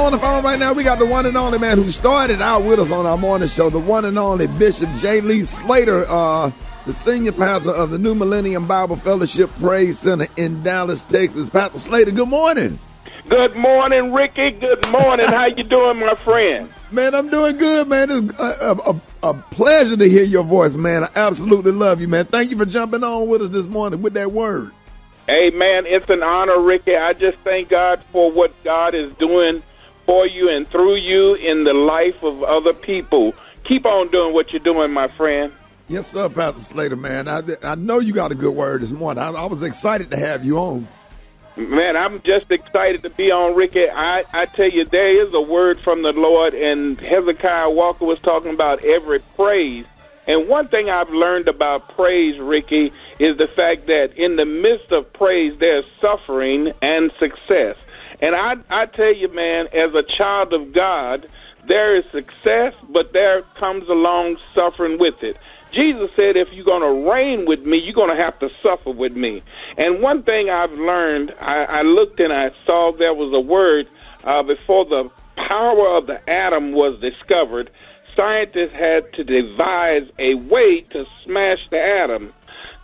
On the phone right now, we got the one and only man who started out with us on our morning show, the one and only Bishop J. Lee Slater, the senior pastor of the New Millennium Bible Fellowship Praise Center in Dallas, Texas. Pastor Slater, good morning. Good morning, Ricky. Good morning. How you doing, my friend? Man, I'm doing good, man. It's a pleasure to hear your voice, man. I absolutely love you, man. Thank you for jumping on with us this morning with that word. Hey, man, it's an honor, Ricky. I just thank God for what God is doing for you and through you in the life of other people. Keep on doing what you're doing, my friend. Yes, sir, Pastor Slater, man. I know you got a good word this morning. I was excited to have you on. Man, I'm just excited to be on, Ricky. I tell you, there is a word from the Lord, and Hezekiah Walker was talking about every praise. And one thing I've learned about praise, Ricky, is the fact that in the midst of praise, there's suffering and success. And I tell you, man, as a child of God, there is success, but there comes along suffering with it. Jesus said, if you're going to reign with me, you're going to have to suffer with me. And one thing I've learned, I looked and I saw there was a word before the power of the atom was discovered, scientists had to devise a way to smash the atom.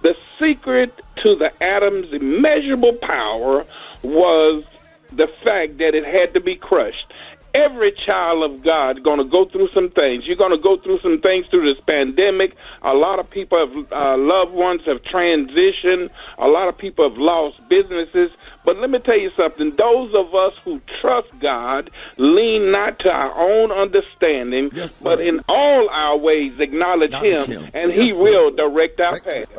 The secret to the atom's immeasurable power was the fact that it had to be crushed. Every child of God is going to go through some things. You're going to go through some things through this pandemic. A lot of people have, loved ones have transitioned. A lot of people have lost businesses. But let me tell you something. Those of us who trust God lean not to our own understanding, yes, but in all our ways acknowledge Him, and He will direct our path.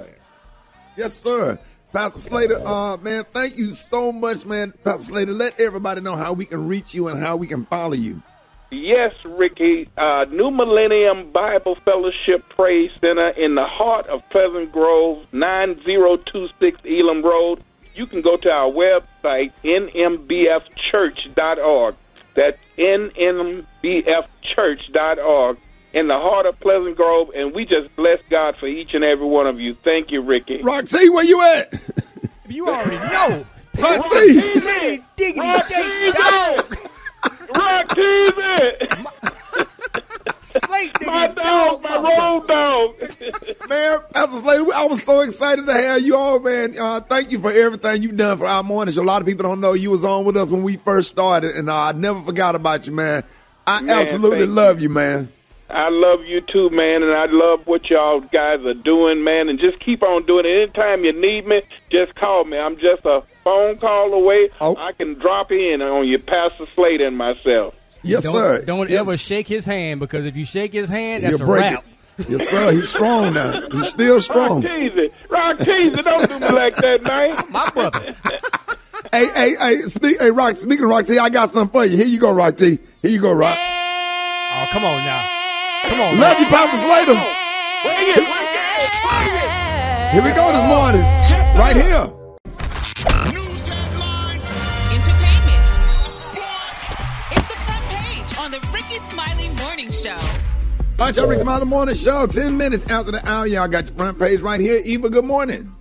Yes, sir. Pastor Slater, man, thank you so much, man. Pastor Slater, let everybody know how we can reach you and how we can follow you. Yes, Ricky. New Millennium Bible Fellowship Praise Center in the heart of Pleasant Grove, 9026 Elam Road. You can go to our website, nmbfchurch.org. That's nmbfchurch.org. In the heart of Pleasant Grove, and we just bless God for each and every one of you. Thank you, Ricky. Roxy, where you at? You already know. Roxy! Diggity dog. Roxy! Slate my dog, my road dog. Man, Pastor Slater, I was so excited to have you on, man. Thank you for everything you've done for our morning show. A lot of people don't know you was on with us when we first started, and I never forgot about you, man. I absolutely love you, man. I love you too, man, and I love what y'all guys are doing, man, and just keep on doing it. Anytime you need me, just call me. I'm just a phone call away. Oh. I can drop in on you, Pastor Slater and myself. Yes, sir. Don't ever shake his hand, because if you shake his hand, that's a wrap. Yes, sir. He's strong now. He's still strong. Rock teasy, don't do me like that, man. My brother. Hey, Rock, speaking of Rock T, I got something for you. Here you go, Rock T. Here you go, Rock. Oh, come on now. Come on. Love you, Pastor Slater. Here we go this morning. Right here. News headlines, entertainment, sports. It's the front page on the Rickey Smiley Morning Show. All right, y'all, Rickey Smiley Morning Show. 10 minutes after the hour, y'all got your front page right here. Eva, good morning.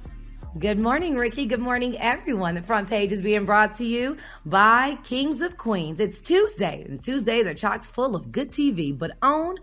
Good morning, Ricky. Good morning, everyone. The front page is being brought to you by Kings of Queens. It's Tuesday, and Tuesdays are chock full of good TV, but owns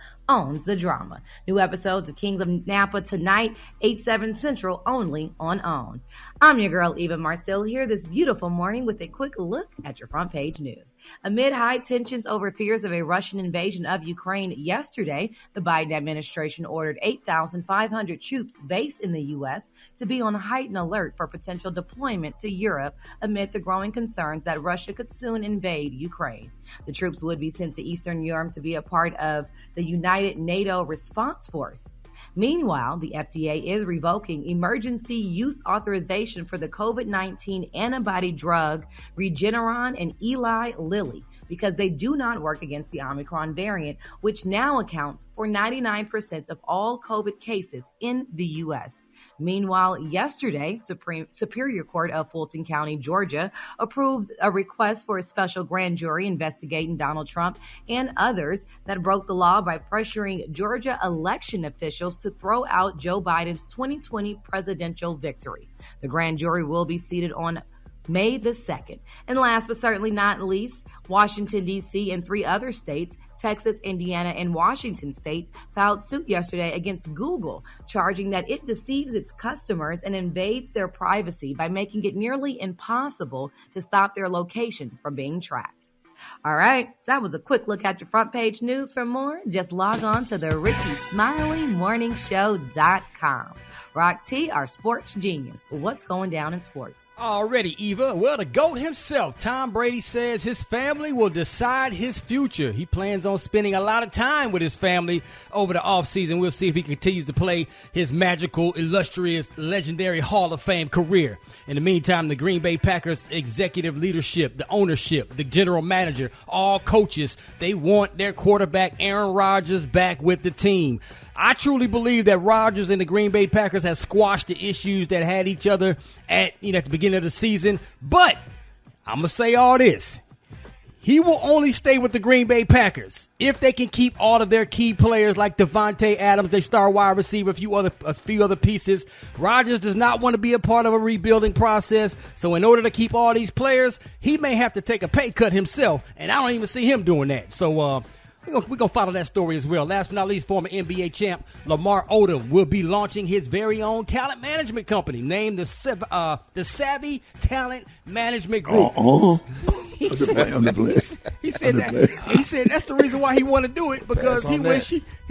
the drama. New episodes of Kings of Napa tonight, 8/7 Central, only on OWN. I'm your girl, Eva Marcel, here this beautiful morning with a quick look at your front page news. Amid high tensions over fears of a Russian invasion of Ukraine yesterday, the Biden administration ordered 8,500 troops based in the U.S. to be on heightened alert for potential deployment to Europe amid the growing concerns that Russia could soon invade Ukraine. The troops would be sent to Eastern Europe to be a part of the United NATO Response Force. Meanwhile, the FDA is revoking emergency use authorization for the COVID-19 antibody drug Regeneron and Eli Lilly because they do not work against the Omicron variant, which now accounts for 99% of all COVID cases in the U.S. Meanwhile, yesterday, Superior Court of Fulton County, Georgia, approved a request for a special grand jury investigating Donald Trump and others that broke the law by pressuring Georgia election officials to throw out Joe Biden's 2020 presidential victory. The grand jury will be seated on May the 2nd. And last but certainly not least, Washington, D.C. and 3 other states, Texas, Indiana, and Washington State, filed suit yesterday against Google, charging that it deceives its customers and invades their privacy by making it nearly impossible to stop their location from being tracked. All right, that was a quick look at your front page news. For more, just log on to the RickeySmileyMorningShow.com. Rock T, our sports genius. What's going down in sports? Already, Eva. Well, the GOAT himself, Tom Brady, says his family will decide his future. He plans on spending a lot of time with his family over the offseason. We'll see if he continues to play his magical, illustrious, legendary Hall of Fame career. In the meantime, the Green Bay Packers executive leadership, the ownership, the general manager, all coaches, they want their quarterback Aaron Rodgers back with the team. I truly believe that Rodgers and the Green Bay Packers have squashed the issues that had each other at the beginning of the season. But I'm going to say all this. He will only stay with the Green Bay Packers if they can keep all of their key players like Devontae Adams, their star wide receiver, a few other pieces. Rodgers does not want to be a part of a rebuilding process. So in order to keep all these players, he may have to take a pay cut himself. And I don't even see him doing that. So, we're going to follow that story as well. Last but not least, former NBA champ Lamar Odom will be launching his very own talent management company named the Savvy Talent Management Group. He said that's the reason why he wanted to do it, because he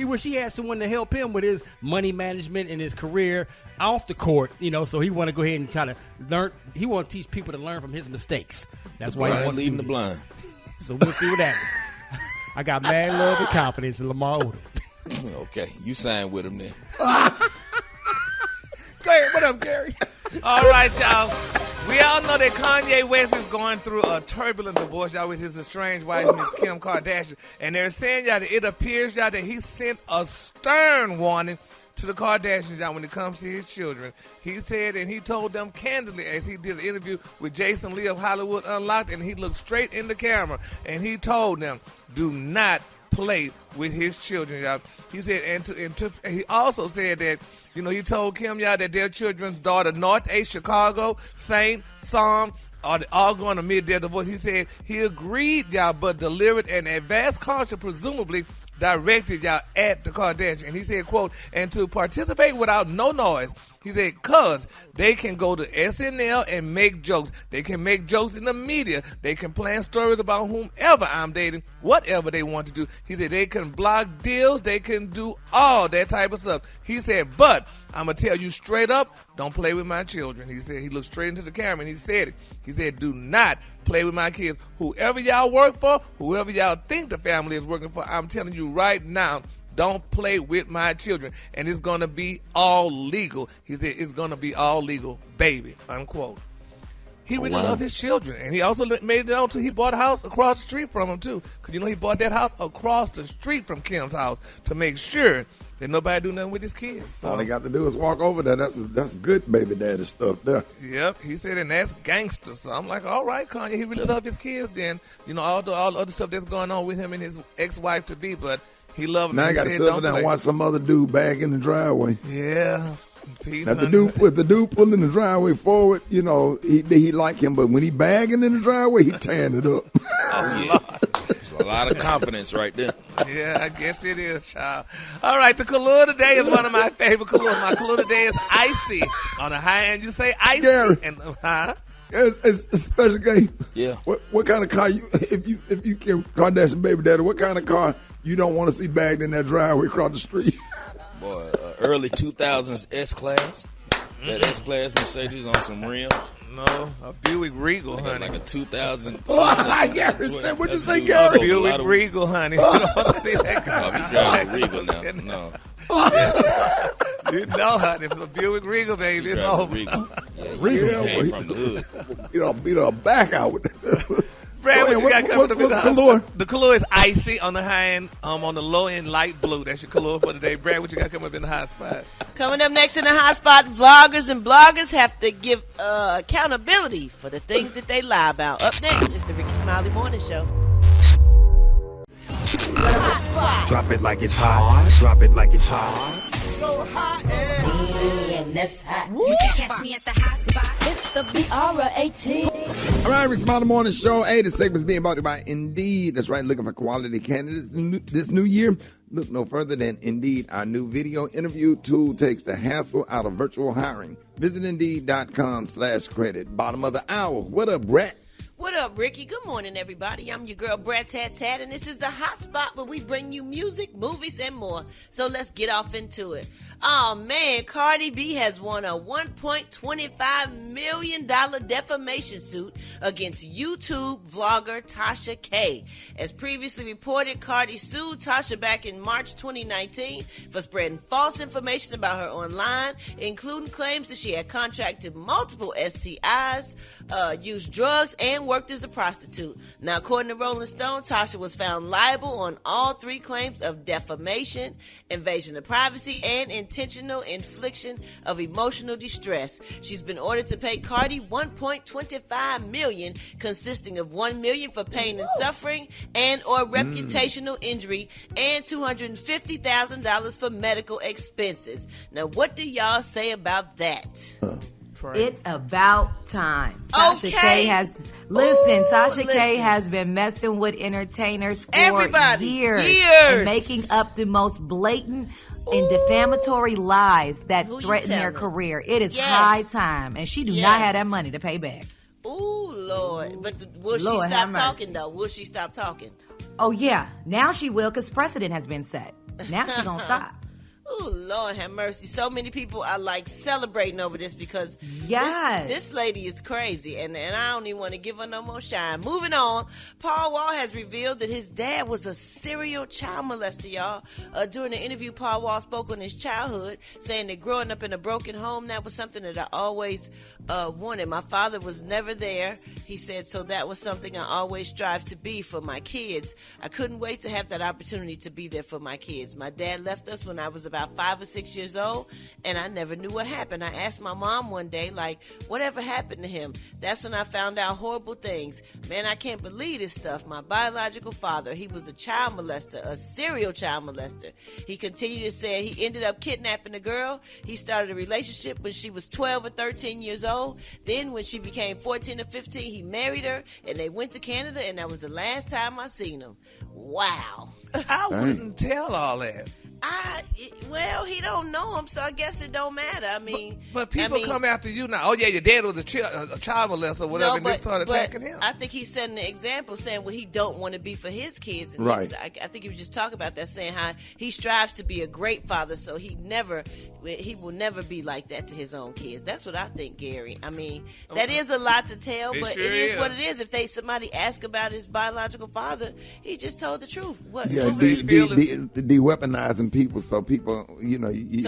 wish he had someone to help him with his money management and his career off the court, so he want to go ahead and try to learn. He want to teach people to learn from his mistakes. That's why he wants leading the blind. So we'll see what happens. I got mad love and confidence in Lamar Odom. Okay, you signed with him then. Go ahead, what up, Gary? All right, y'all. We all know that Kanye West is going through a turbulent divorce, y'all, with his estranged wife, Miss Kim Kardashian. And they're saying, y'all, that it appears, y'all, that he sent a stern warning to the Kardashians, y'all, when it comes to his children. He said, and he told them candidly as he did an interview with Jason Lee of Hollywood Unlocked, and he looked straight in the camera, and he told them, do not play with his children, y'all. He said, and he also said that, he told Kim, y'all, that their children's daughter, North A, Chicago, Saint, Psalm, are all going to admit their divorce. He said he agreed, y'all, but delivered an advanced caution, presumably directed, y'all, at the Kardashians. And he said, quote, and to participate without no noise. He said, because they can go to SNL and make jokes. They can make jokes in the media. They can plan stories about whomever I'm dating, whatever they want to do. He said they can block deals. They can do all that type of stuff. He said, but I'm going to tell you straight up, don't play with my children. He said, he looked straight into the camera and he said it. He said, do not play with my kids. Whoever y'all work for, whoever y'all think the family is working for, I'm telling you right now, don't play with my children. And it's going to be all legal. He said it's going to be all legal, baby, unquote. He really loved his children. And he also made it known he bought a house across the street from him, too. Because, he bought that house across the street from Kim's house to make sure that nobody do nothing with his kids. So, all they got to do is walk over there. That's good baby daddy stuff there. Yep. He said, and that's gangster. So I'm like, all right, Kanye, he really loved his kids then. All the other stuff that's going on with him and his ex-wife-to-be, but he loved them. Now I got to sit down and watch some other dude bag in the driveway. Yeah. Now the dude pulling the driveway forward, he like him, but when he bagging in the driveway, he tearing it up. Oh, Lord. There's a lot of confidence right there. Yeah, I guess it is, child. All right, the color today is one of my favorite colors. My color today is icy. On the high end, you say icy. Gary, and it's a special game. Yeah. What kind of car if you can Kardashian baby daddy? What kind of car you don't want to see bagged in that driveway across the street? Boy, early 2000s S-Class. That S-Class Mercedes on some rims. No, a Buick Regal, honey. Like a 2000. What'd you say, Gary? Buick Regal, honey. You don't want to see that car. Oh, you driving a Regal now. No. You know, honey, if it's a Buick Regal, baby, it's over. Regal. Regal came from the hood. Beat her back out with that. Brad, what you got coming up in the color? The color is icy on the high end, on the low end, light blue. That's your color for today. Brad, what you got coming up in the hot spot? Coming up next in the hot spot, vloggers and bloggers have to give accountability for the things that they lie about. Up next is the Rickey Smiley Morning Show. Drop it like it's hot. Drop it like it's hot. So hot and when it's hot. You can catch me at the hot spot. It's the BR18. All right, Rick Smiley Morning Show. Hey, this segment's being brought to you by Indeed. That's right, looking for quality candidates this new year. Look no further than Indeed. Our new video interview tool takes the hassle out of virtual hiring. Visit Indeed.com/credit. Bottom of the hour. What up, Brett? What up, Ricky? Good morning, everybody. I'm your girl, Brad Tat Tat, and this is the hot spot where we bring you music, movies, and more. So let's get off into it. Oh, man, Cardi B has won a $1.25 million defamation suit against YouTube vlogger Tasha K. As previously reported, Cardi sued Tasha back in March 2019 for spreading false information about her online, including claims that she had contracted multiple STIs, used drugs, and worked as a prostitute. Now, according to Rolling Stone, Tasha was found liable on all three claims of defamation, invasion of privacy, and intentional infliction of emotional distress. She's been ordered to pay Cardi $1.25 million, consisting of $1 million for pain and suffering and or reputational injury, and $250,000 for medical expenses. Now, what do y'all say about that? It's about time. Tasha K has Tasha K has been messing with entertainers for years and making up the most blatant and defamatory lies that threaten their career. It is high time, and she do not have that money to pay back. Oh Lord! But will she stop talking though? Will she stop talking? Oh yeah, now she will, because precedent has been set. Now she's gonna stop. Oh, Lord have mercy. So many people are like celebrating over this because this lady is crazy, and I don't even want to give her no more shine. Moving on, Paul Wall has revealed that his dad was a serial child molester, y'all. During the interview, Paul Wall spoke on his childhood, saying that growing up in a broken home, that was something that I always wanted. My father was never there, he said, so that was something I always strived to be for my kids. I couldn't wait to have that opportunity to be there for my kids. My dad left us when I was about 5 or 6 years old, and I never knew what happened. I asked my mom one day, like, whatever happened to him? That's when I found out horrible things. Man, I can't believe this stuff. My biological father, he was a child molester, a serial child molester. He continued to say he ended up kidnapping a girl. He started a relationship when she was 12 or 13 years old. Then when she became 14 or 15, he married her, and they went to Canada, and that was the last time I seen him. Wow. I wouldn't tell all that. Well, he don't know him, so I guess it don't matter. I mean, but people come after you now. Oh yeah, your dad was a child molester or whatever, and they started attacking him. I think he's setting the example, saying what he don't want to be for his kids. And right. I think he was just talking about that, saying how he strives to be a great father, so he will never be like that to his own kids. That's what I think, Gary. I mean, that is a lot to tell, but it is what it is. If somebody ask about his biological father, he just told the truth. What? Yeah, de-weaponizing people, so people, so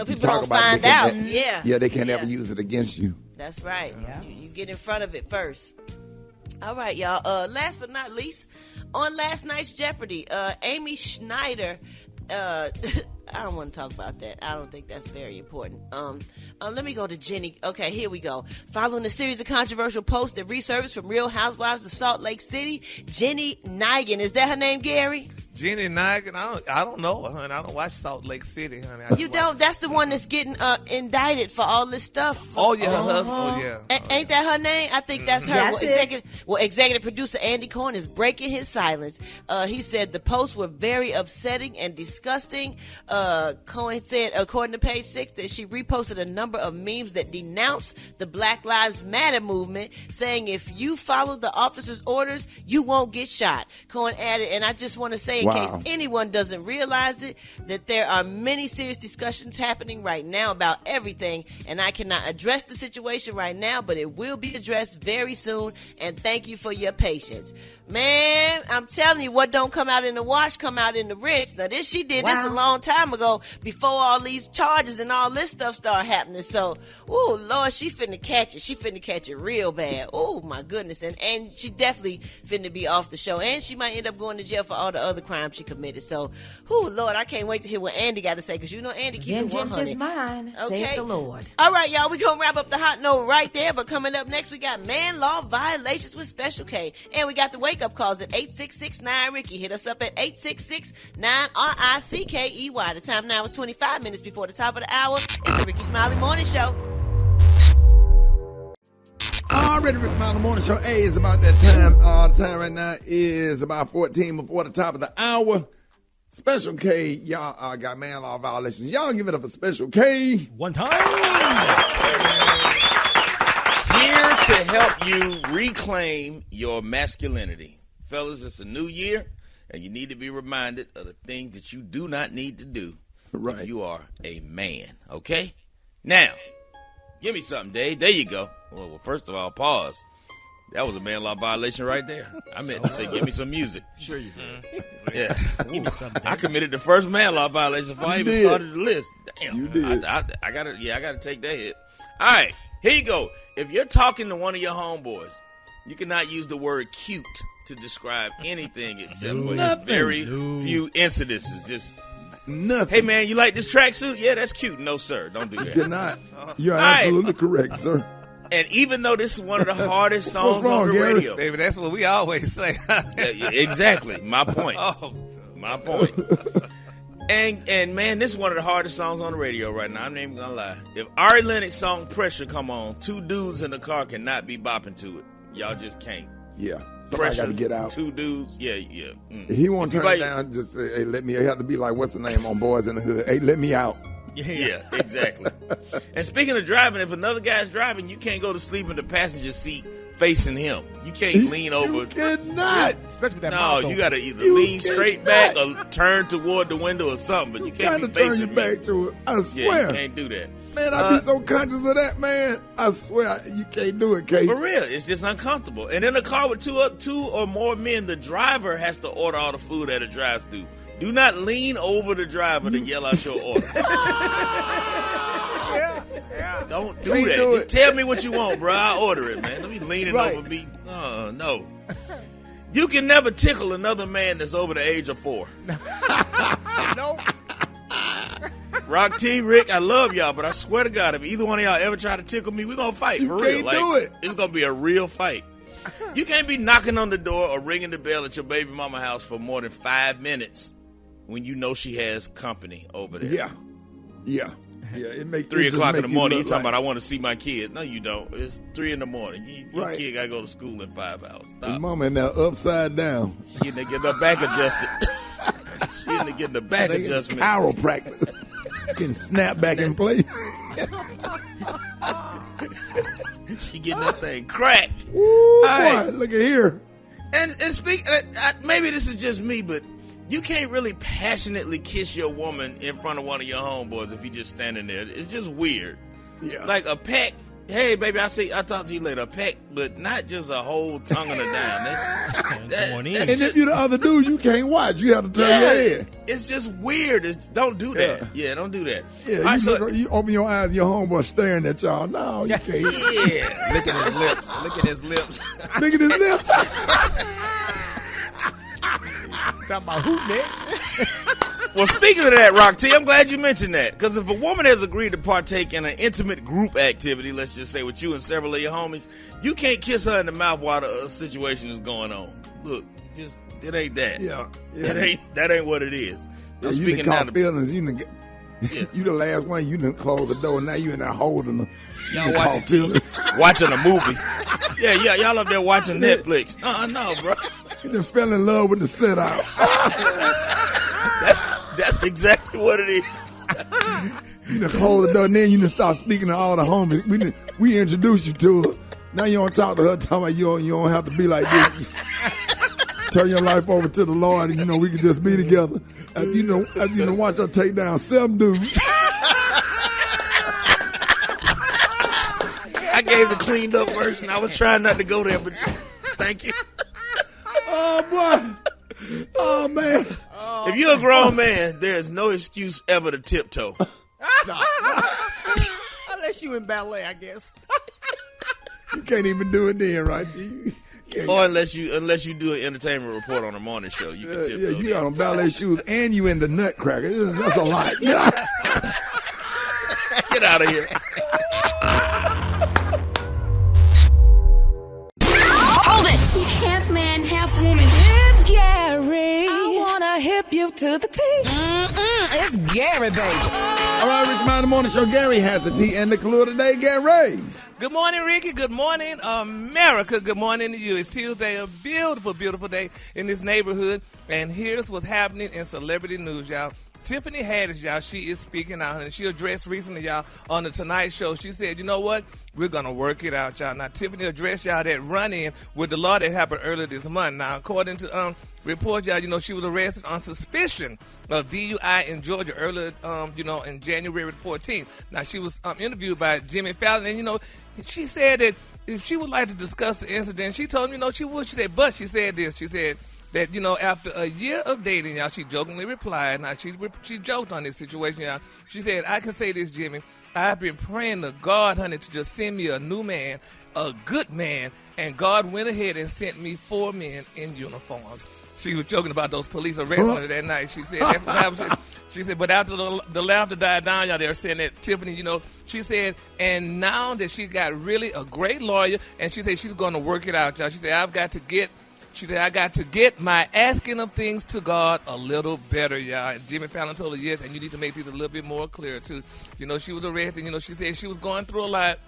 people talk don't about find out. They can't ever use it against you. That's right. Yeah. You get in front of it first. All right, y'all. Last but not least, on last night's Jeopardy, Amy Schneider. I don't want to talk about that. I don't think that's very important. Let me go to Jenny. Okay, here we go. Following a series of controversial posts that resurfaced from Real Housewives of Salt Lake City, Jenny Nigan. Is that her name, Gary? Jenny Nigan? I don't know her, honey. I don't watch Salt Lake City, honey. You don't? That's the one that's getting indicted for all this stuff. Oh, yeah, her husband. Oh, yeah. Ain't that her name? I think that's her. That's executive producer Andy Cohen is breaking his silence. He said the posts were very upsetting and disgusting. Cohen said, according to Page 6, that she reposted a number of memes that denounced the Black Lives Matter movement, saying if you follow the officer's orders, you won't get shot. Cohen added, and I just want to say, in case anyone doesn't realize it, that there are many serious discussions happening right now about everything, and I cannot address the situation right now, but it will be addressed very soon, and thank you for your patience. Man, I'm telling you, what don't come out in the wash come out in the rinse. Now, she did this a long time ago, before all these charges and all this stuff started happening. So, oh Lord, she finna catch it. She finna catch it real bad. Oh my goodness, and she definitely finna be off the show, and she might end up going to jail for all the other crimes she committed. So, oh Lord, I can't wait to hear what Andy got to say, because Andy keep it 100. Vengeance is mine, saith the Lord. All right, y'all, we gonna wrap up the hot note right there. But coming up next, we got man law violations with Special K, and we got the wake up calls at 866-9-RICKY. Hit us up at 866-9-RICKEY. The time now is 25 minutes before the top of the hour. It's the Rickey Smiley Morning Show. ready, Rick Smiley Morning Show. Hey, it's about that time. Time right now is about 14 before the top of the hour. Special K, y'all got man law violations. Y'all give it up for Special K. One time. Here to help you reclaim your masculinity. Fellas, it's a new year, and you need to be reminded of the things that you do not need to do if you are a man, okay? Now, give me something, Dave. There you go. Well, first of all, pause. That was a man law violation right there. I meant to say, give me some music. Sure you did. Yeah. I committed the first man law violation before I even started the list. Damn. You did. I gotta take that hit. All right, here you go. If you're talking to one of your homeboys, you cannot use the word cute to describe anything except for very few incidences. Just nothing. Hey, man, you like this tracksuit? Yeah, that's cute. No, sir. Don't do that. You cannot. You're absolutely correct, sir. And even though this is one of the hardest songs on the radio. Baby, that's what we always say. Yeah, exactly. My point. My point. And man, this is one of the hardest songs on the radio right now. I'm not even going to lie. If Ari Lennox song Pressure come on, two dudes in the car cannot be bopping to it. Y'all just can't. Yeah. Pressure, got to get out. Two dudes. Yeah. He won't turn it down. Just say, hey, let me. It have to be like, what's the name on Boys in the Hood? Hey, let me out. Yeah, exactly. And speaking of driving, if another guy's driving, you can't go to sleep in the passenger seat facing him. You can't lean over. You cannot. Especially with that No, you got to either lean straight back or turn toward the window or something. But you can't be facing turn your back to it. I swear. Yeah, you can't do that. Man, I be so conscious of that, man. I swear, you can't do it, Kate. For real, it's just uncomfortable. And in a car with two or more men, the driver has to order all the food at a drive-thru. Do not lean over the driver to yell out your order. Don't do that. Just tell me what you want, bro. I'll order it, man. Don't be leaning over me. No. You can never tickle another man that's over the age of 4. Nope. Rock T, Rick, I love y'all, but I swear to God, if either one of y'all ever try to tickle me, we're going to fight. For real. You can't do it. It's going to be a real fight. You can't be knocking on the door or ringing the bell at your baby mama house for more than 5 minutes when you know she has company over there. Yeah. It makes 3 o'clock in the morning. You talking about I want to see my kid? No, you don't. It's 3 in the morning. Your kid got to go to school in 5 hours. Stop. His mama now upside down. She in there getting her back adjusted. She in there getting the back adjustment. Chiropractor. Getting snapped back in place. She getting that thing cracked. Ooh, boy, look at here. And speak. Maybe this is just me, but you can't really passionately kiss your woman in front of one of your homeboys if you just standing there. It's just weird. Yeah. Like a peck. Hey, baby, I'll talk to you later. A peck, but not just a whole tongue on her down. And if you're the other dude, you can't watch. You have to turn your head. It's just weird. Don't do that. Yeah, don't do that. Yeah, you open your eyes, your homeboy staring at y'all. No, you can't. Yeah. Licking his lips. Licking his lips. Licking his lips. Talking about who next? Well, speaking of that, Rock T, I'm glad you mentioned that. Because if a woman has agreed to partake in an intimate group activity, let's just say with you and several of your homies, you can't kiss her in the mouth while the situation is going on. Look, it ain't that. Yeah. That ain't what it is. Yeah, you done caught feelings. You the last one. You done closed the door. Now you in there holding them. Y'all watching a movie. Yeah, y'all up there watching Netflix. No, bro. You done fell in love with the setup. That's exactly what it is. You done close the door, and then you done start speaking to all the homies. We introduced you to her. Now you don't talk to her, talking about you don't have to be like this. Turn your life over to the Lord, and we can just be together. After you watch her take down 7 dudes. I gave the cleaned up version. I was trying not to go there, but thank you. Oh, boy. Oh, man. If you're a grown man, there's no excuse ever to tiptoe. Unless you in ballet, I guess. You can't even do it then, right? Or unless you do an entertainment report on a morning show, you can tiptoe. Yeah, you got on ballet shoes and you in the Nutcracker. That's a lot. Get out of here. Hold it. Half man, half woman. It's Gary. I want a hip nephew to the T. It's Gary, baby. All right, Rickey Smiley Morning Show. Gary has the tea and the clue of the day. Gary. Good morning, Ricky. Good morning, America. Good morning to you. It's Tuesday, a beautiful, beautiful day in this neighborhood. And here's what's happening in celebrity news, y'all. Tiffany Haddish, y'all, she is speaking out, and she addressed recently, y'all, on the Tonight Show. She said, you know what? We're going to work it out, y'all. Now, Tiffany addressed, y'all, that run-in with the law that happened earlier this month. Now, according to reports, y'all, you know, she was arrested on suspicion of DUI in Georgia earlier, you know, in January 14th. Now, she was interviewed by Jimmy Fallon, and, you know, she said that if she would like to discuss the incident, she told him, you know, she would. She said, but she said this. She said that, you know, after a year of dating, y'all, she jokingly replied. Now, she joked on this situation, y'all. She said, I can say this, Jimmy. I've been praying to God, honey, to just send me a new man, a good man, and God went ahead and sent me 4 men in uniforms. She was joking about those police arrests on her that night. She said, that's what happened. She said, but after the laughter died down, y'all, they were saying that Tiffany, you know, she said, and now that she got really a great lawyer, and she said she's going to work it out, y'all. She said, I got to get my asking of things to God a little better, y'all. And Jimmy Fallon told her, yes, and you need to make these a little bit more clear, too. You know, she was arrested. You know, she said she was going through a lot.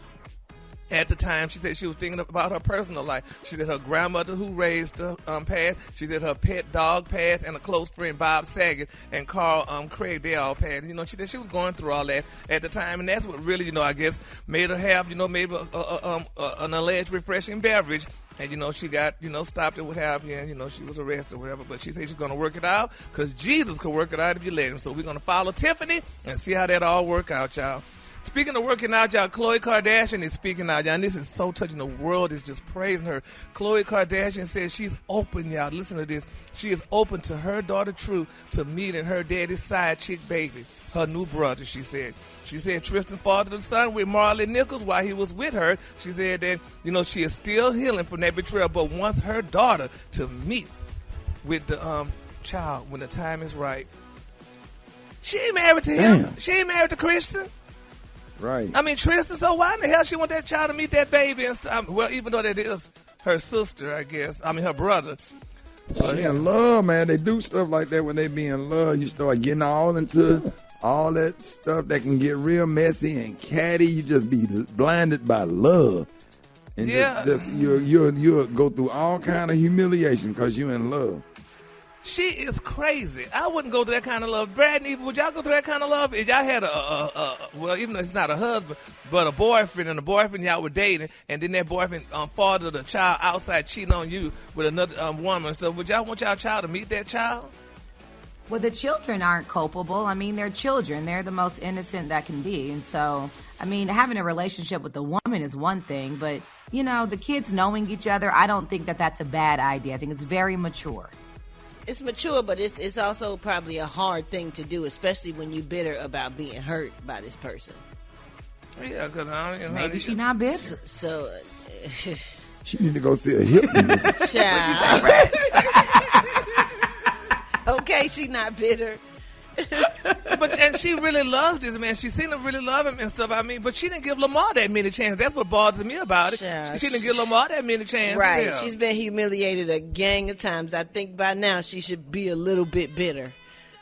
At the time, she said she was thinking about her personal life. She said her grandmother who raised her passed. She said her pet dog passed, and a close friend, Bob Saget, and Carl Craig, they all passed. You know, she said she was going through all that at the time, and that's what really, you know, I guess made her have, you know, maybe an alleged refreshing beverage. And, you know, she got, you know, stopped and what have you, and, you know, she was arrested or whatever. But she said she's going to work it out because Jesus could work it out if you let him. So we're going to follow Tiffany and see how that all work out, y'all. Speaking of working out, y'all, Khloe Kardashian is speaking out, y'all, and this is so touching. The world is just praising her. Khloe Kardashian says she's open, y'all. Listen to this. She is open to her daughter, True, to meeting her daddy's side chick baby, her new brother, she said. She said Tristan fathered the son with Marley Nichols while he was with her. She said that, you know, she is still healing from that betrayal, but wants her daughter to meet with the child when the time is right. She ain't married to him. Damn. She ain't married to Christian. Right. I mean, Tristan, so why in the hell she want that child to meet that baby and stuff? Well, even though that is her sister, I guess. I mean, her brother. She in love, man. They do stuff like that when they be in love. You start getting all into all that stuff that can get real messy and catty. You just be blinded by love. And you'll go through all kind of humiliation because you're in love. She is crazy. I wouldn't go through that kind of love. Brad, would y'all go through that kind of love? If y'all had well, even though it's not a husband, but a boyfriend, and the boyfriend y'all were dating, and then that boyfriend fathered a child outside cheating on you with another woman. So would y'all want y'all child to meet that child? Well, the children aren't culpable. I mean, they're children. They're the most innocent that can be. And so, I mean, having a relationship with the woman is one thing, but, you know, the kids knowing each other, I don't think that that's a bad idea. I think it's very mature. It's mature, but it's also probably a hard thing to do, especially when you're bitter about being hurt by this person. Yeah, because I don't know. Maybe she's not bitter. So she need to go see a hypnotist. Child. Okay, she's not bitter. And she really loved this man. She seemed to really love him and stuff. I mean, but she didn't give Lamar that many chances. That's what bothers me about it. She didn't give Lamar that many chances. Right. Yeah. She's been humiliated a gang of times. I think by now she should be a little bit bitter.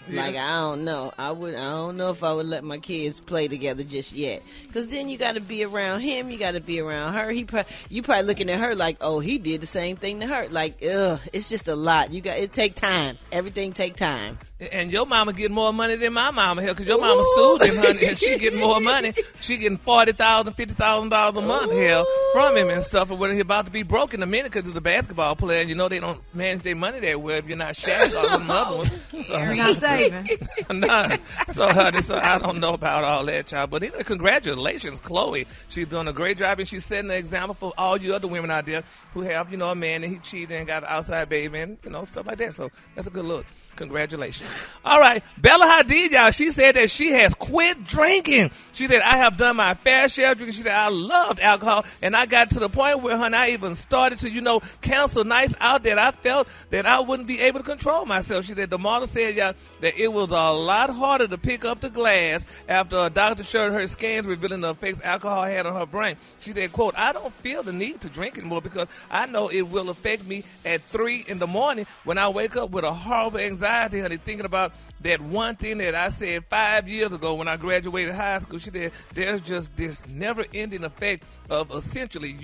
Yeah. Like, I don't know. I don't know if I would let my kids play together just yet. Because then you got to be around him. You got to be around her. You probably looking at her like, oh, he did the same thing to her. Like, it's just a lot. It take time. Everything take time. And your mama getting more money than my mama here, because your mama sued him, honey, and she getting more money. She getting $40,000, $50,000 a month here from him and stuff. And when he's about to be broke in a minute because he's a basketball player, and you know they don't manage their money that well if you're not Shaq or some other one. So, you're not saving. Nah. So, honey, I don't know about all that, child. But anyway, congratulations, Khloe. She's doing a great job, and she's setting an example for all you other women out there who have, you know, a man and he cheated and got an outside baby and, you know, stuff like that. So that's a good look. Congratulations. All right. Bella Hadid, y'all, she said that she has quit drinking. She said, I have done my fair share of drinking. She said, I loved alcohol, and I got to the point where, honey, I even started to, you know, cancel nights out that I felt that I wouldn't be able to control myself. She said, the model said, y'all, that it was a lot harder to pick up the glass after a doctor showed her scans revealing the effects alcohol had on her brain. She said, quote, I don't feel the need to drink anymore because I know it will affect me at 3 in the morning when I wake up with a horrible anxiety anxiety, honey, thinking about that one thing that I said 5 years ago when I graduated high school. She said, there's just this never-ending effect of essentially,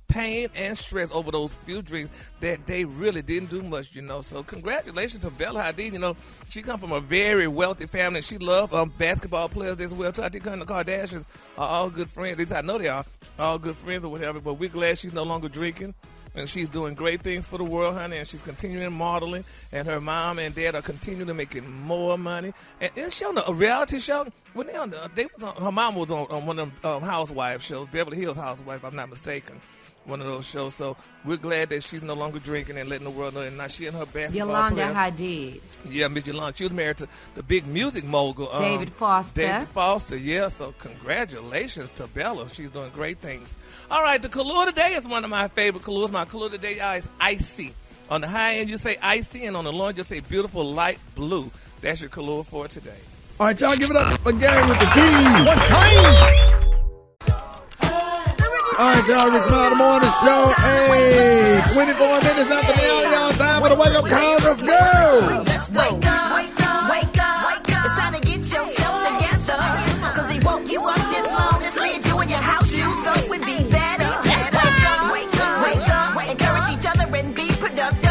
pain and stress over those few drinks that they really didn't do much, So congratulations to Bella Hadid. She come from a very wealthy family. She loves basketball players as well, too. I think her and the Kardashians are all good friends. At least I know they are all good friends or whatever, but we're glad she's no longer drinking. And she's doing great things for the world, honey, and she's continuing modeling, and her mom and dad are continuing making more money. And she on a reality show. When her mom was on one of them housewife shows, Beverly Hills Housewife, if I'm not mistaken, one of those shows. So we're glad that she's no longer drinking and letting the world know. And now she and her basketball Yolanda player. Hadid. Yeah, Miss Yolanda. She was married to the big music mogul. David Foster. David Foster, yeah. So congratulations to Bella. She's doing great things. All right, the color today is one of my favorite colors. My color today is icy. On the high end, you say icy, and on the low end, you say beautiful light blue. That's your color for today. All right, y'all give it up for Gary with the team. One time. All right, y'all, Rickey Smiley Morning Show. Hey, 24 minutes after the hour, y'all. Time for the wake-up call. Let's go. Let's go. Wake up, wake up. It's time to get yourself together. Cause he woke you up this morning, slid you in your house shoes, so we'd be better. Let's wake up. Encourage each other and be productive.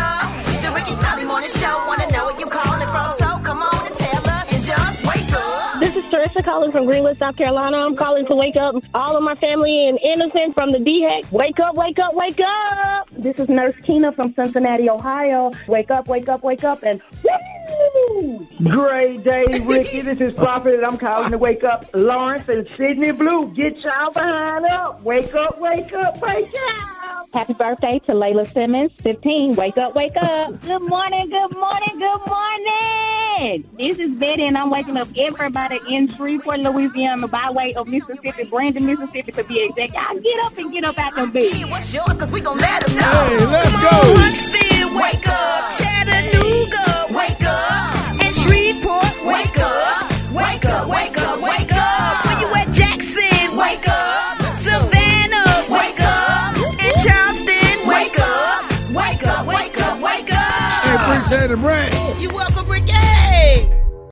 The Rickey Smiley Morning Show, wanna know where you calling from, so come on and tell us and just wake up. This is Teresa calling from Greenwood, South Carolina. I'm calling to wake up all of my family and innocent from the DHEC. Wake up, wake up, wake up. This is Nurse Tina from Cincinnati, Ohio. Wake up, wake up, wake up, and woo! Great day, Ricky. This is Prophet, and I'm calling to wake up Lawrence and Sydney Blue. Get y'all behind up. Wake up, wake up, wake up. Happy birthday to Layla Simmons, 15. Wake up, wake up. Good morning, good morning, good morning. This is Betty, and I'm waking up everybody in Shreveport, Louisiana, by way of Mississippi, Brandon, Mississippi, to be exact. Y'all get up and get up out the bed. What's yours? Cause we gon' let them know. Hey, let's go. Huntsville, wake up. Chattanooga, wake up. And Shreveport, wake up. Wake up, wake up, wake up. Where you at, Jackson? Wake up. Savannah, wake up. And Charleston, wake up. Wake up, wake up, wake up. Hey, appreciate it, Brad. You welcome, Ricky.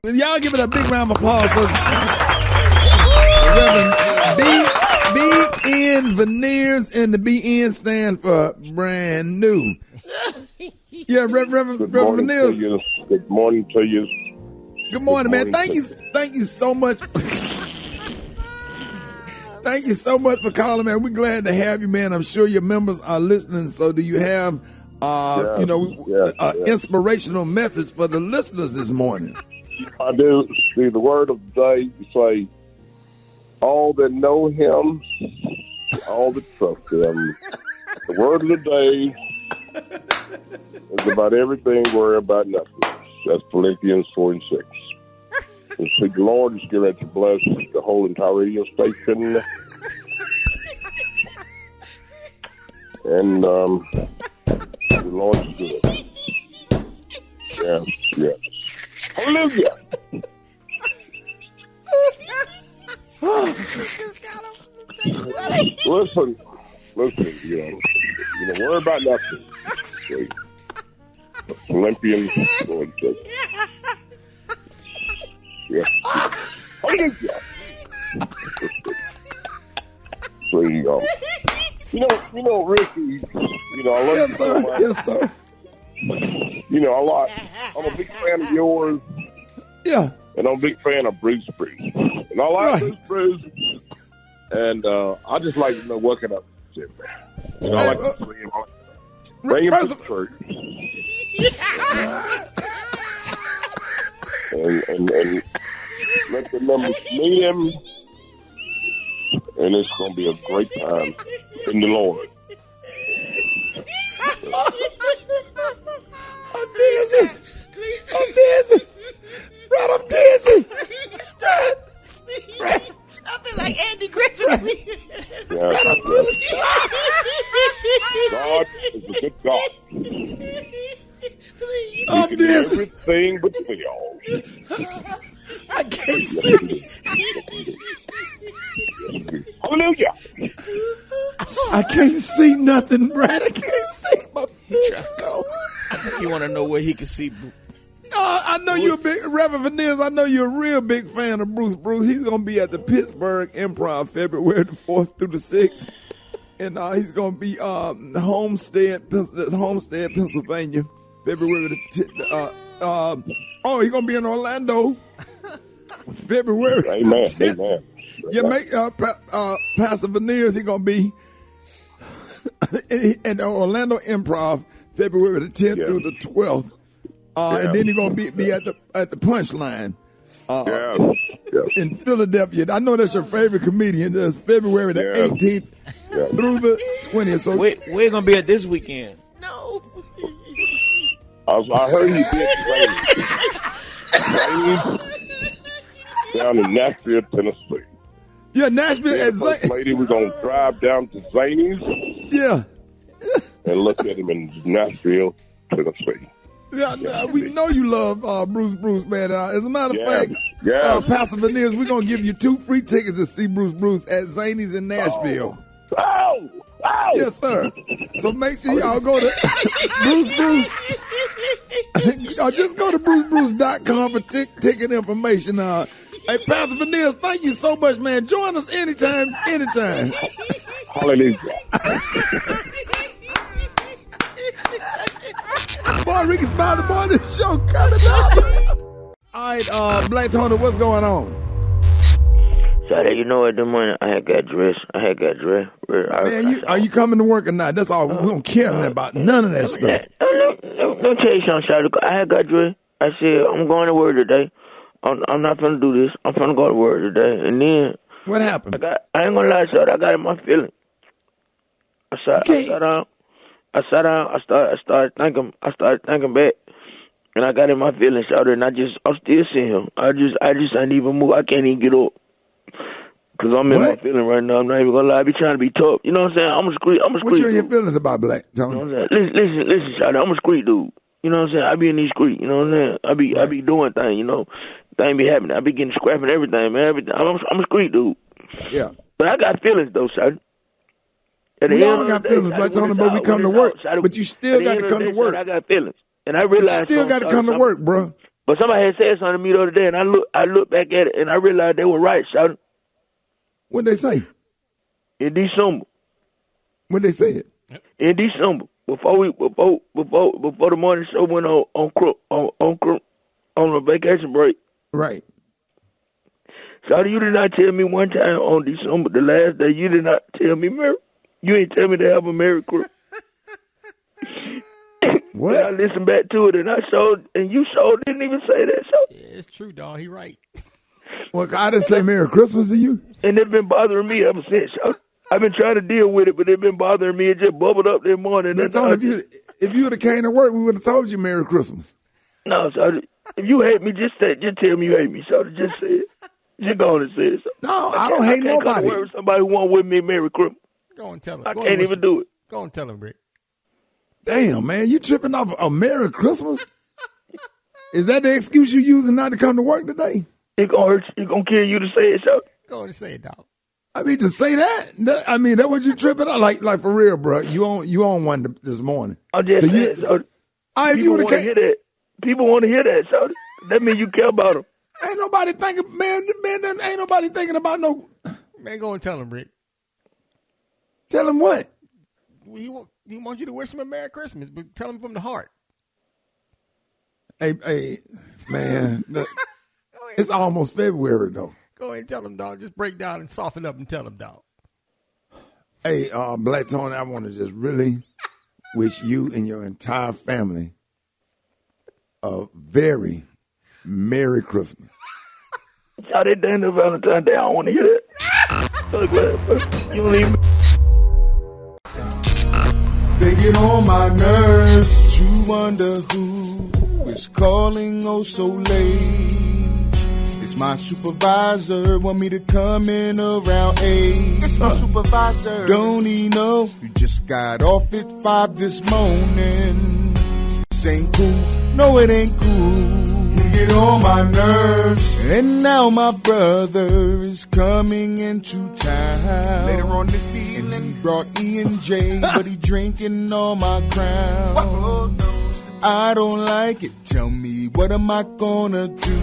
Y'all give it a big round of applause for Reverend B.N. Veneers, and the B.N. stand for brand new. Yeah, Reverend Veneers. Good morning to you. Good morning, man. Thank you so much. Thank you so much for calling, man. We're glad to have you, man. I'm sure your members are listening. So do you have, inspirational message for the listeners this morning? I do. See, the word of the day, you say, all that know him, all that trust him. The word of the day is about everything, worry about nothing. That's Philippians 4:6. And so the Lord is getting ready to bless the whole entire radio station. And the Lord is good. Yes, yes. Hallelujah. Listen, worry about nothing. See? Philippians 4:6. Yes. Hallelujah. So Ricky, I love you so much. Yes, sir. I'm a big fan of yours. Yeah. And I'm a big fan of Bruce. And I like Bruce. And I just like to know what can I do. I like to see him. Bring him to the church. and let the members meet him. And it's going to be a great time in the Lord. I'm dizzy. Brad, I'm dizzy. Brad. I feel like Andy Griffin. God is a good God. I'm He can do dizzy. everything but fail. I can't see. Hallelujah. I can't see nothing, Brad. I can't see my I think you want to know where he can see. Oh, I know you're a big Reverend Veneers. I know you're a real big fan of Bruce. He's gonna be at the Pittsburgh Improv February the 4th through the 6th, and he's gonna be Homestead, Pennsylvania, February the he's gonna be in Orlando, February. Amen. Amen. Yeah, Pastor Veneers. He's gonna be in the Orlando Improv February the 10th through the 12th. And then he's gonna be at the Punchline in Philadelphia. I know that's your favorite comedian. That's February the 18th through the 20th. So we're gonna be at this weekend. No. I heard you did down in Nashville, Tennessee. Yeah, Nashville. First lady, we're gonna drive down to Zany's. Yeah. And look at him in Nashville, Tennessee. Yeah, we know you love Bruce, man. As a matter of fact, Pastor Veneers, we're going to give you 2 free tickets to see Bruce at Zany's in Nashville. Oh! Yes, sir. So make sure y'all go to Bruce. Just go to brucebruce.com for ticket information. Hey, Pastor Veneers, thank you so much, man. Join us anytime. Hallelujah. Boy, Rickey Smiley, boy, this show cut it up. All right, Black Tony, what's going on? Sorry, you know what? The morning I had got dressed. Man, are you coming to work or not? That's all. We don't care about none of that stuff. Don't tell you something, Shawty. I had got dressed. I said, I'm going to work today. I'm not going to do this. I'm going to go to work today. And then... What happened? I ain't going to lie, Shawty. I got in my feelings. I sat down. I started thinking back, and I got in my feelings, Shawty, and I'm still seeing him. I just ain't even move. I can't even get up. Cause I'm in my feeling right now. I'm not even gonna lie. I be trying to be tough. You know what I'm saying? I'm a street. What you in your feelings about, Black Tony? You know what I'm saying? Listen, Shawty. I'm a street dude. You know what I'm saying? I be in these streets. You know what I'm saying? I be doing things. You know, things be happening. I be getting scrapping everything, man. Everything. I'm a street dude. Yeah. But I got feelings though, Shawty. We all got feelings, Black Tony, but we come to work. But you still got to come to work. I got feelings, and I realized you still got to come to work, bro. But somebody had said something to me the other day, and I looked back at it, and I realized they were right, Shawty. What'd they say? In December. What'd they say it? In December, before the morning show went on a vacation break. Right. Shawty, you did not tell me one time on December, the last day, you did not tell me, you ain't tell me to have a Merry Christmas. What? And I listened back to it, and you didn't even say that. So. Yeah, it's true, dog. He right. Well, I didn't say Merry Christmas to you. And it's been bothering me ever since. I've been trying to deal with it, but it's been bothering me. It just bubbled up that morning. If you would have came to work, we would have told you Merry Christmas. No, so if you hate me, just tell me you hate me. So just say it. Just go on and say it. So. No, I don't hate nobody. Come to work with somebody who want with me Merry Christmas. Go and tell him. I can't even do it. Go and tell him, Rick. Damn, man, you tripping off a Merry Christmas? Is that the excuse you using not to come to work today? It gonna hurt you. It gonna kill you to say it, so. Go and say it, dog. I mean, to say that? I mean, that what you tripping on? Like for real, bro. You on one this morning? I'm just saying, so. People want to hear that. People want to hear that, so. That means you care about them. Ain't nobody thinking, man. Ain't nobody thinking about no. Man, go and tell him, Rick. Tell him what? He wants you to wish him a Merry Christmas, but tell him from the heart. Hey, man. It's almost February, though. Go ahead and tell him, dog. Just break down and soften up and tell him, dog. Hey, Black Tony, I want to just really wish you and your entire family a very Merry Christmas. Y'all, they done the Valentine's Day. I don't want to hear that. You don't even... They get on my nerves. You wonder who is calling oh so late. It's my supervisor. Want me to come in around 8. It's my supervisor. Don't he know you just got off at 5 this morning? This ain't cool. No, it ain't cool. You get on my nerves. And now my brother is coming into town. Later on this evening. And he brought E and J, but he drinking all my crown. I don't like it. Tell me, what am I gonna do?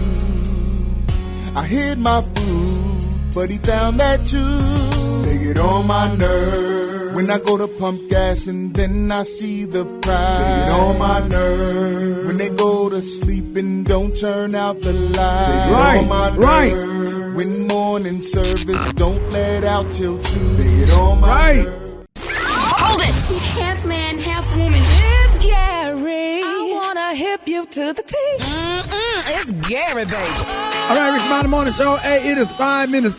I hid my food, but he found that too. They get on my nerves when I go to pump gas and then I see the price. They get on my nerves when they go to sleep and don't turn out the light. They get on my nerves when morning service don't let out till 2. They get on my nerves. Hold it! He's half man, half woman. It's Gary. I wanna hip you to the T. It's Gary, baby. All right, Rickey Smiley Morning Show. Hey, it is 5 minutes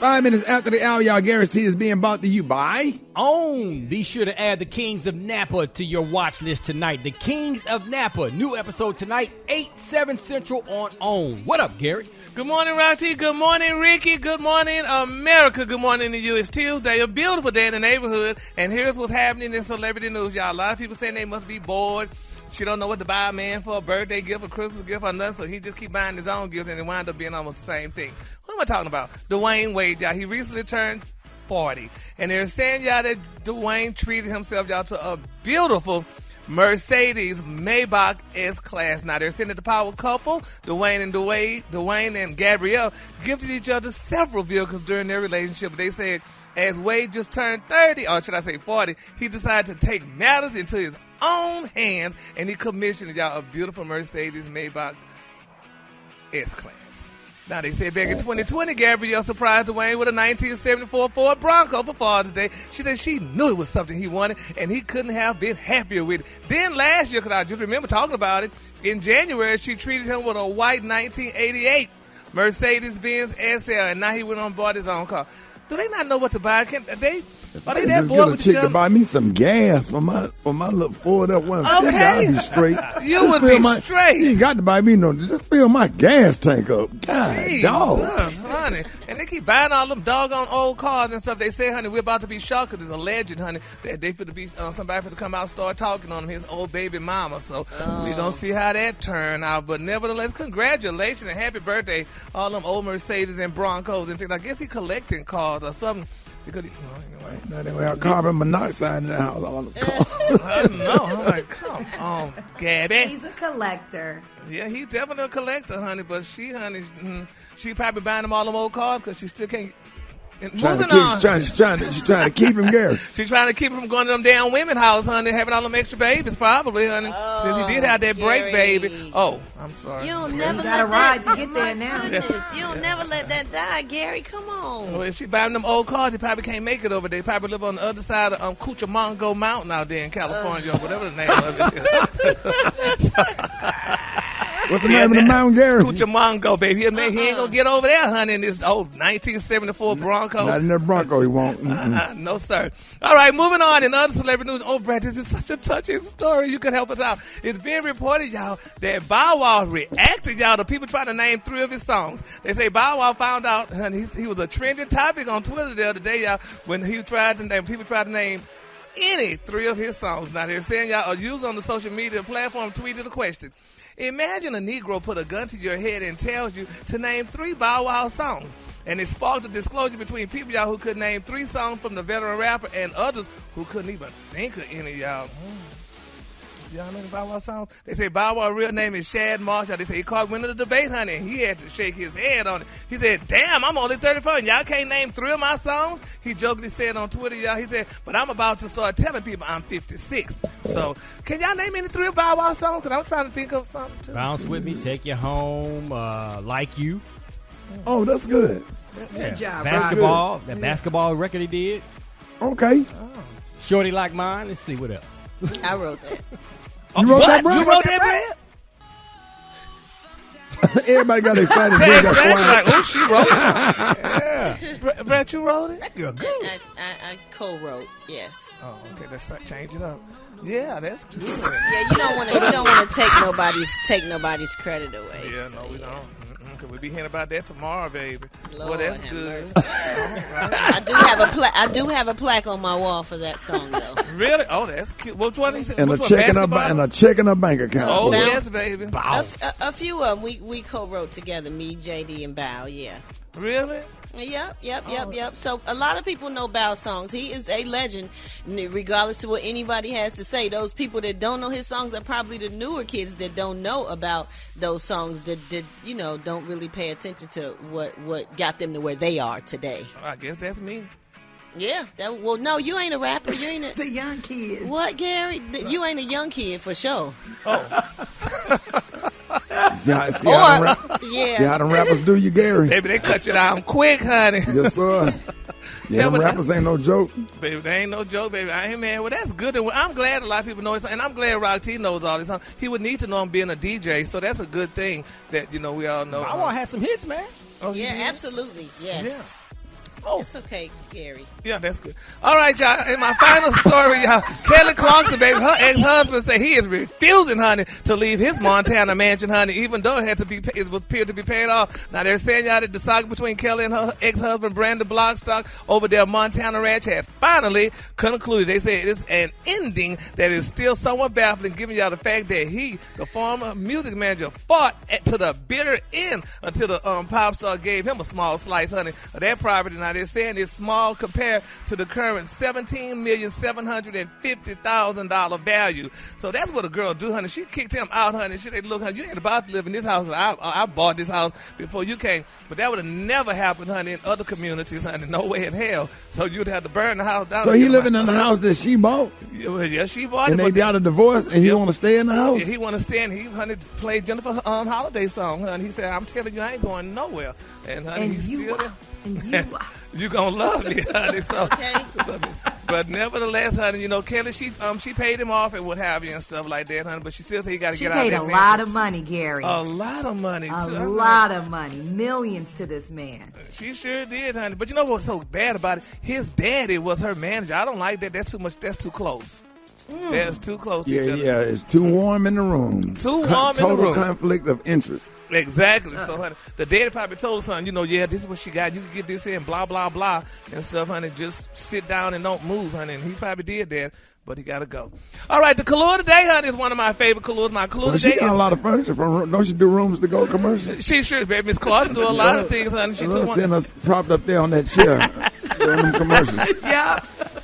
after the hour. Y'all, Gary's Tea is being brought to you by OWN. Be sure to add the Kings of Napa to your watch list tonight. The Kings of Napa. New episode tonight, 8/7 Central on OWN. What up, Gary? Good morning, Rocky. Good morning, Ricky. Good morning, America. Good morning to you. It's Tuesday, a beautiful day in the neighborhood. And here's what's happening in celebrity news, y'all. A lot of people saying they must be bored. She don't know what to buy a man for a birthday gift, a Christmas gift, or nothing, so he just keep buying his own gifts, and it wind up being almost the same thing. Who am I talking about? Dwayne Wade, y'all. He recently turned 40. And they're saying, y'all, that Dwayne treated himself, y'all, to a beautiful Mercedes Maybach S-Class. Now, they're saying that the power couple, Dwayne and Gabrielle, gifted each other several vehicles during their relationship. But they said, as Wade just turned 30, or should I say 40, he decided to take matters into his own hands, and he commissioned y'all a beautiful Mercedes Maybach S-Class. Now, they said back in 2020, Gabrielle surprised Dwayne with a 1974 Ford Bronco for Father's Day. She said she knew it was something he wanted, and he couldn't have been happier with it. Then last year, because I just remember talking about it, in January, she treated him with a white 1988 Mercedes-Benz SL, and now he went on and bought his own car. Do they not know what to buy? Are they that bored with a chick to buy me some gas for my little Ford F-150. Okay. I'd be straight. You would be straight. You ain't got to buy me no. Just fill my gas tank up. God, dog. Honey. And they keep buying all them doggone old cars and stuff. They say, honey, we're about to be shocked because it's alleged, honey, that they finna be somebody finna come out and start talking on him, his old baby mama. So we're going to see how that turn out. But nevertheless, congratulations and happy birthday, all them old Mercedes and Broncos and things. I guess he collecting cars or something. Because anyway, carbon monoxide in the house. I don't know. I'm like, come on, Gabby. He's a collector. Yeah, he's definitely a collector, honey. But she probably buying them all them old cars because she still can't. She's trying to keep him, Gary. She's trying to keep him from going to them damn women's house, honey, having all them extra babies, probably, honey. Since he did have that break, baby. Oh, I'm sorry. You'll never got a ride to get there now. You'll never let that die, Gary. Come on. Well, if she buying them old cars, he probably can't make it over there. He probably live on the other side of Cucamonga Mountain out there in California, or whatever the name of it is. What's the name of the mountain, Gary? Cucamonga, baby. He ain't gonna get over there, honey, in this old 1974 Bronco. Not in that Bronco, he won't. No, sir. All right, moving on. In other celebrity news, Brad, this is such a touching story. You can help us out. It's being reported, y'all, that Bow Wow reacted, y'all, to people trying to name 3 of his songs. They say Bow Wow found out, honey, he was a trending topic on Twitter the other day, y'all, when people tried to name any 3 of his songs. Now, they're saying, y'all, a user on the social media platform tweeted a question. Imagine a Negro put a gun to your head and tells you to name 3 Bow Wow songs. And it sparked a disclosure between people, y'all, who could name 3 songs from the veteran rapper and others who couldn't even think of any, y'all. Y'all know the Bow Wow songs? They say Bow Wow's real name is Shad Marshall. They say he caught wind of the debate, honey, and he had to shake his head on it. He said, damn, I'm only 34 and y'all can't name 3 of my songs? He jokingly said on Twitter, y'all, he said, but I'm about to start telling people I'm 56. So, can y'all name any 3 Bow Wow songs? Because I'm trying to think of something, too. Bounce With Me, Take You Home, Like You. Oh, that's good. Good job. Basketball, that basketball record he did. Okay. Shorty Like Mine. Let's see what else. I wrote that. You wrote that, Brad? You wrote that, Brad? Everybody got excited. Like, oh, she wrote it. Yeah. Brad, you wrote it? You're good. I co-wrote, yes. Oh, okay. Let's change it up. Yeah, that's good. Yeah, you don't want to take nobody's credit away. Yeah, no, we don't. Cause we'll be hearing about that tomorrow, baby. Lord, well, that's good. I do have a plaque on my wall for that song, though. Really? Oh, that's cute. Which one is it? And a check in a bank account. Oh, yes, baby. A few of them we co-wrote together. Me, JD, and Bow. Yeah. Really? Yep. So a lot of people know Bow's songs. He is a legend, regardless of what anybody has to say. Those people that don't know his songs are probably the newer kids that don't know about those songs that don't really pay attention to what got them to where they are today. I guess that's me. Yeah. Well, no, you ain't a rapper. You ain't the young kid. What, Gary? You ain't a young kid for sure. See how them rappers do you, Gary? Baby, they cut you down quick, honey. Yes, sir. Yeah, them rappers ain't no joke. Baby, they ain't no joke, baby. I ain't, man. Well, that's good. I'm glad a lot of people know it. And I'm glad Rock T knows all this. He would need to know him being a DJ, so that's a good thing that, we all know. I want to have some hits, man. Oh, yeah, absolutely. Yes. Yeah. Oh. It's okay, Gary. Yeah, that's good. All right, y'all. In my final story, y'all, Kelly Clarkson, baby, her ex-husband said he is refusing, honey, to leave his Montana mansion, honey, even though it was appeared to be paid off. Now, they're saying, y'all, that the saga between Kelly and her ex-husband, Brandon Blockstock, over their Montana ranch has finally concluded. They say it's an ending that is still somewhat baffling, given y'all the fact that he, the former music manager, fought to the bitter end until the pop star gave him a small slice, honey, of that property. Now, they're saying it's small compared to the current $17,750,000 value. So that's what a girl do, honey. She kicked him out, honey. She said, look, honey, you ain't about to live in this house. I bought this house before you came. But that would have never happened, honey, in other communities, honey. No way in hell. So you'd have to burn the house down. So he living in the house that she bought? Yeah, she bought it. And they got a divorce, and he want to stay in the house? Yeah, he want to stay, and he, honey, played Jennifer Holiday song, honey. He said, I'm telling you, I ain't going nowhere. And, honey, he's still there. You gonna love me, honey. So, okay. But nevertheless, honey, Kelly, she paid him off and what have you and stuff like that, honey. But she still said he got to get out of that. She paid a lot of money, Gary. A lot of money. A lot of money, millions to this man. She sure did, honey. But you know what's so bad about it? His daddy was her manager. I don't like that. That's too much. That's too close. That's too close. Yeah, it's too warm in the room. Too warm in the room. Total conflict of interest. Exactly. So, honey, the daddy probably told her son, this is what she got. You can get this in, blah, blah, blah, and stuff, honey. Just sit down and don't move, honey. And he probably did that, but he got to go. All right, the Kahlua today, honey, is one of my favorite Kahluas. My Kahlua today she got a lot of furniture. Don't she do rooms to go commercial? She sure, baby. Miss Clarkson do a lot of things, honey. She send us propped up there on that chair doing them commercials. Yeah.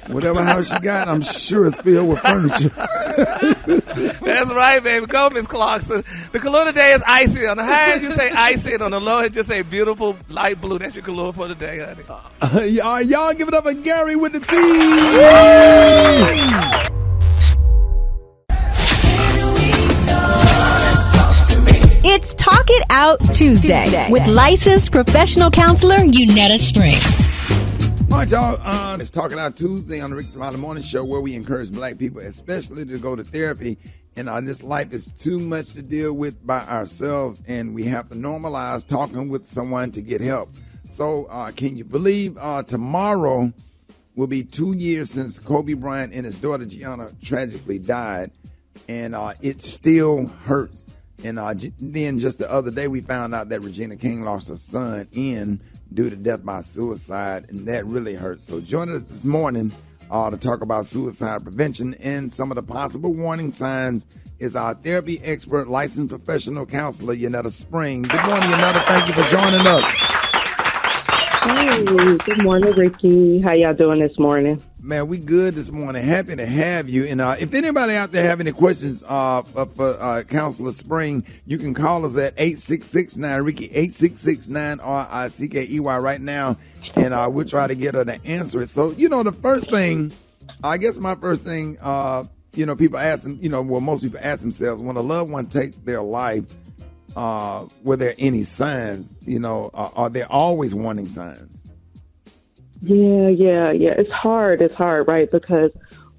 Whatever house she got, I'm sure it's filled with furniture. That's right, baby. Go, Miss Clarkson. The Kahlua today is icy. On the high end, you say icy, and on the low end, just say beautiful light blue. That's your Kahlua for today, honey. Y'all give it up for Gary with the T. It's Talk It Out Tuesday with licensed professional counselor Unetta Spring. All right, y'all. It's Talking Out Tuesday on the Rickey Smiley Morning Show, where we encourage black people, especially to go to therapy. And this life is too much to deal with by ourselves, and we have to normalize talking with someone to get help. So can you believe tomorrow will be 2 years since Kobe Bryant and his daughter Gianna tragically died, and it still hurts. And then just the other day, we found out that Regina King lost her son due to death by suicide, and that really hurts. So join us this morning to talk about suicide prevention and some of the possible warning signs is our therapy expert, licensed professional counselor, Unetta Spring. Good morning, Unetta. Thank you for joining us. Hey, good morning, Ricky. How y'all doing this morning? Man, we good this morning. Happy to have you. And if anybody out there have any questions for Counselor Spring, you can call us at 866-9-RICKEY, 866-9-RICKEY right now, and we'll try to get her to answer it. So, the first thing, I guess my first thing, people ask them, most people ask themselves, when a loved one takes their life, were there any signs? Are there always warning signs? Yeah. It's hard, right? Because,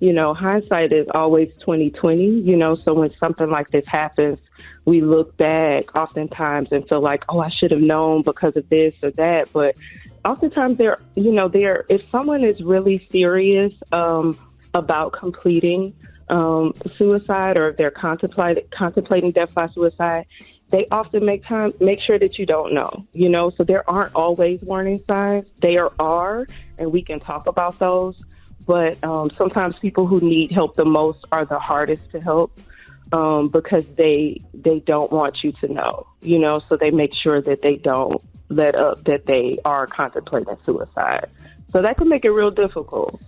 hindsight is always 20/20. So when something like this happens, we look back oftentimes and feel like, oh, I should have known because of this or that. But oftentimes if someone is really serious about completing suicide, or if they're contemplating death by suicide, they often make sure that you don't know, so there aren't always warning signs. There are, and we can talk about those. But sometimes people who need help the most are the hardest to help because they don't want you to know, so they make sure that they don't let up that they are contemplating suicide. So that can make it real difficult.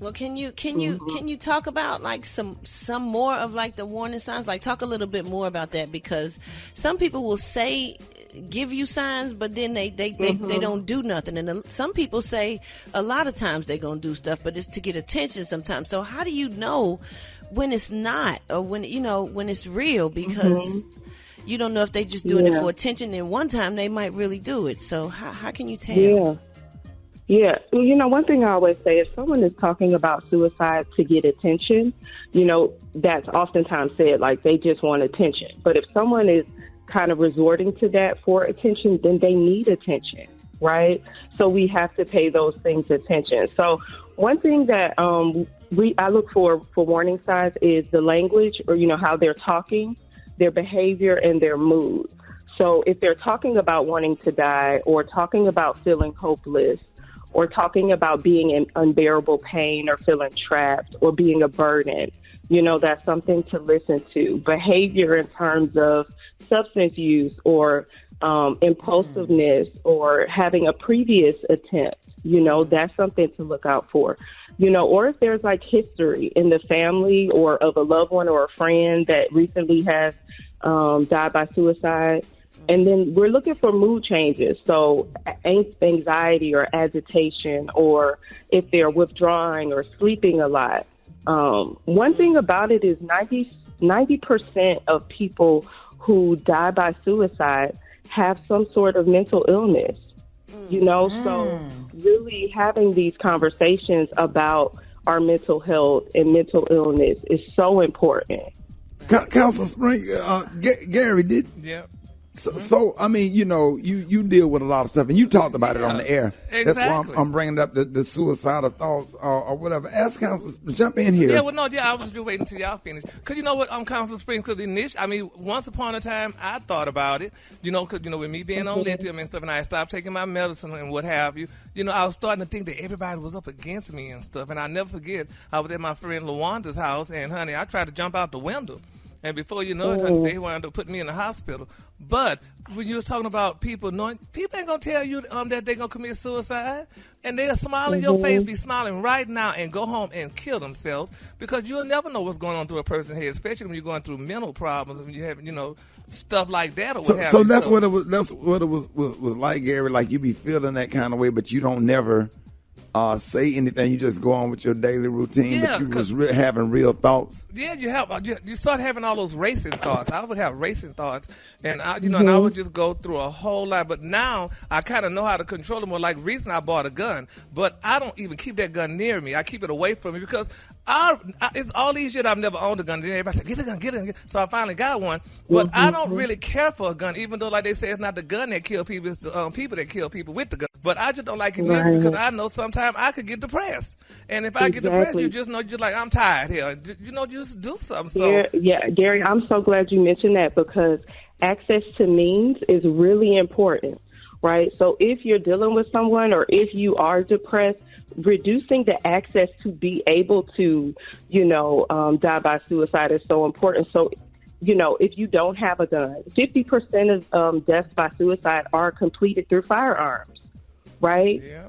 Well, can you talk about like some more of like the warning signs? Like talk a little bit more about that, because some people will give you signs, but then they don't do nothing. And some people say a lot of times they're gonna do stuff, but it's to get attention sometimes. So how do you know when it's not, or when it's real? Because you don't know if they just doing it for attention. And one time they might really do it. So how can you tell? Yeah. Well, one thing I always say, if someone is talking about suicide to get attention, that's oftentimes said like they just want attention. But if someone is kind of resorting to that for attention, then they need attention, right? So we have to pay those things attention. So one thing that I look for warning signs is the language, or, how they're talking, their behavior, and their mood. So if they're talking about wanting to die, or talking about feeling hopeless, or talking about being in unbearable pain, or feeling trapped, or being a burden, that's something to listen to. Behavior in terms of substance use, or impulsiveness, or having a previous attempt, that's something to look out for. Or if there's like history in the family, or of a loved one or a friend that recently has died by suicide. And then we're looking for mood changes. So anxiety or agitation, or if they're withdrawing or sleeping a lot. One thing about it is 90% of people who die by suicide have some sort of mental illness, so really having these conversations about our mental health and mental illness is so important. Council Spring, Gary, Yeah. So I mean, you deal with a lot of stuff, and you talked about it on the air. Exactly. That's why I'm bringing up the suicidal thoughts or whatever. Ask Council, jump in here. Yeah, well, no, I was just waiting until y'all finish. Because you know what, Council Springs, because once upon a time, I thought about it, because, with me being on lithium and stuff, and I stopped taking my medicine and what have you, I was starting to think that everybody was up against me and stuff. And I never forget, I was at my friend LaWanda's house, and, honey, I tried to jump out the window. And before you know it, honey, they wound up putting me in the hospital. But when you was talking about people ain't gonna tell you that they gonna commit suicide, and they'll smile in your face, be smiling right now, and go home and kill themselves, because you'll never know what's going on through a person's head, especially when you're going through mental problems, when you have stuff like that or what have you. So that's what it was. That's what it was like, Gary. Like you be feeling that kind of way, but you don't never say anything. You just go on with your daily routine, but you was having real thoughts. Yeah, you start having all those racing thoughts. I would have racing thoughts, and and I would just go through a whole lot. But now I kind of know how to control them more. Like recently, I bought a gun, but I don't even keep that gun near me. I keep it away from me, because it's all these years I've never owned a gun. Then everybody said, get a gun, get a gun. So I finally got one. But I don't really care for a gun, even though, like they say, it's not the gun that kill people, it's the people that kill people with the gun. But I just don't like it near me, because I know sometimes I could get depressed. And if I get depressed, you just know, you're like, I'm tired here. Just do something. So. Yeah, Gary, I'm so glad you mentioned that, because access to means is really important, right? So if you're dealing with someone, or if you are depressed, reducing the access to be able to, die by suicide is so important. So, if you don't have a gun, 50% of deaths by suicide are completed through firearms. Right? Yeah.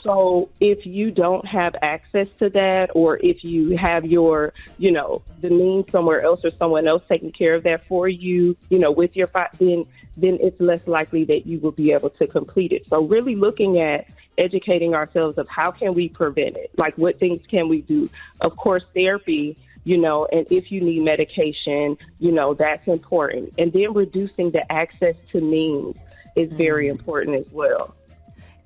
So if you don't have access to that, or if you have your, the means somewhere else, or someone else taking care of that for you, with your then it's less likely that you will be able to complete it. So really looking at educating ourselves of how can we prevent it? Like, what things can we do? Of course, therapy, and if you need medication, that's important. And then reducing the access to means is very important as well.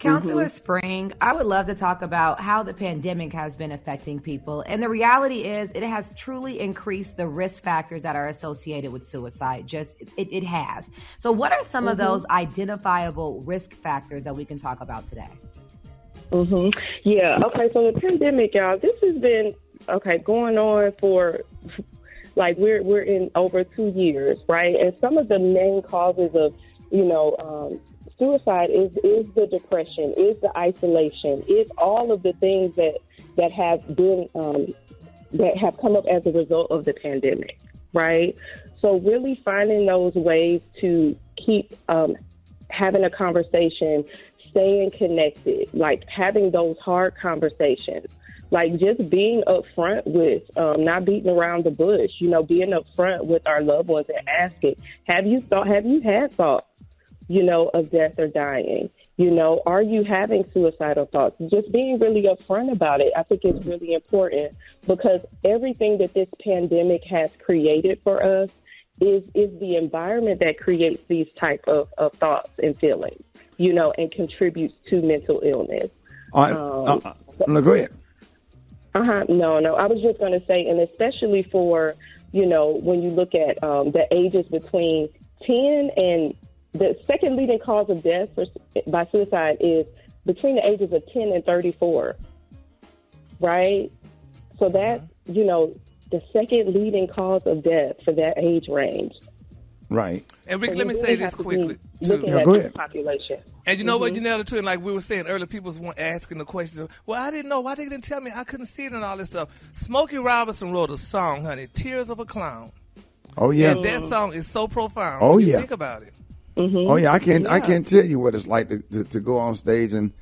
Counselor Spring, I would love to talk about how the pandemic has been affecting people. And the reality is it has truly increased the risk factors that are associated with suicide. It has. So what are some of those identifiable risk factors that we can talk about today? Yeah. Okay. So the pandemic, y'all, this has been, going on for, like, we're in over 2 years, right? And some of the main causes of, suicide is the depression, is the isolation, is all of the things that have been that have come up as a result of the pandemic, right? So really finding those ways to keep having a conversation, staying connected, like having those hard conversations, like just being upfront with, not beating around the bush, being upfront with our loved ones and asking, have you had thoughts, of death or dying? Are you having suicidal thoughts? Just being really upfront about it, I think is really important, because everything that this pandemic has created for us is the environment that creates these type of thoughts and feelings, and contributes to mental illness. No, go ahead. No, I was just going to say, and especially for, when you look at the ages between 10 and the second leading cause of death by suicide is between the ages of 10 and 34, right? So that's, the second leading cause of death for that age range. Right. And Rick, let me say this quickly. Go ahead. Population. And you know what, you nailed it too. And like we were saying earlier, people was asking the questions. Well, I didn't know. Why they didn't tell me? I couldn't see it and all this stuff. Smokey Robinson wrote a song, honey, "Tears of a Clown." Oh yeah. And that song is so profound. Oh when you yeah. Think about it. Mm-hmm. Oh yeah. I can't tell you what it's like to go on stage and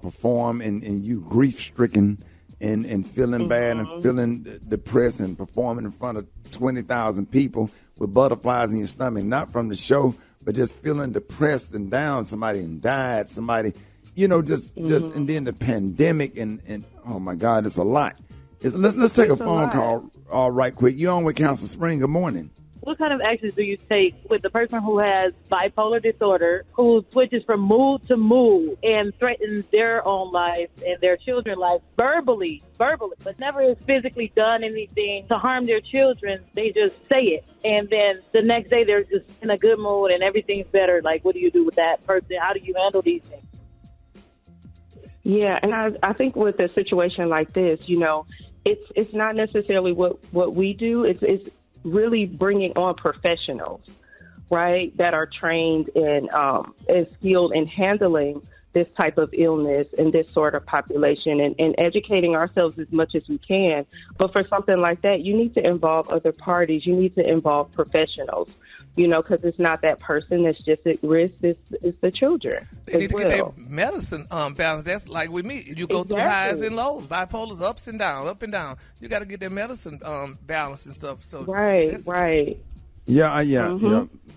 perform and you grief stricken and feeling bad and feeling depressed and performing in front of 20,000 people with butterflies in your stomach, not from the show, but just feeling depressed and down. Somebody died, somebody, just and then the pandemic and oh my God, it's a lot. Let's take a phone call right quick. You're on with Council Spring. Good morning. What kind of actions do you take with the person who has bipolar disorder, who switches from mood to mood and threatens their own life and their children's life verbally, but never has physically done anything to harm their children? They just say it. And then the next day they're just in a good mood and everything's better. Like, what do you do with that person? How do you handle these things? Yeah, and I think with a situation like this, it's not necessarily what we do. It's really bringing on professionals, right, that are trained and skilled in handling this type of illness and this sort of population and educating ourselves as much as we can. But for something like that, you need to involve other parties. You need to involve professionals, because it's not that person that's just at risk. It's the children. They need to get their medicine balanced. That's like with me. You go through highs and lows, bipolars, ups and down, up and down. You got to get their medicine balanced and stuff. So right. Yeah.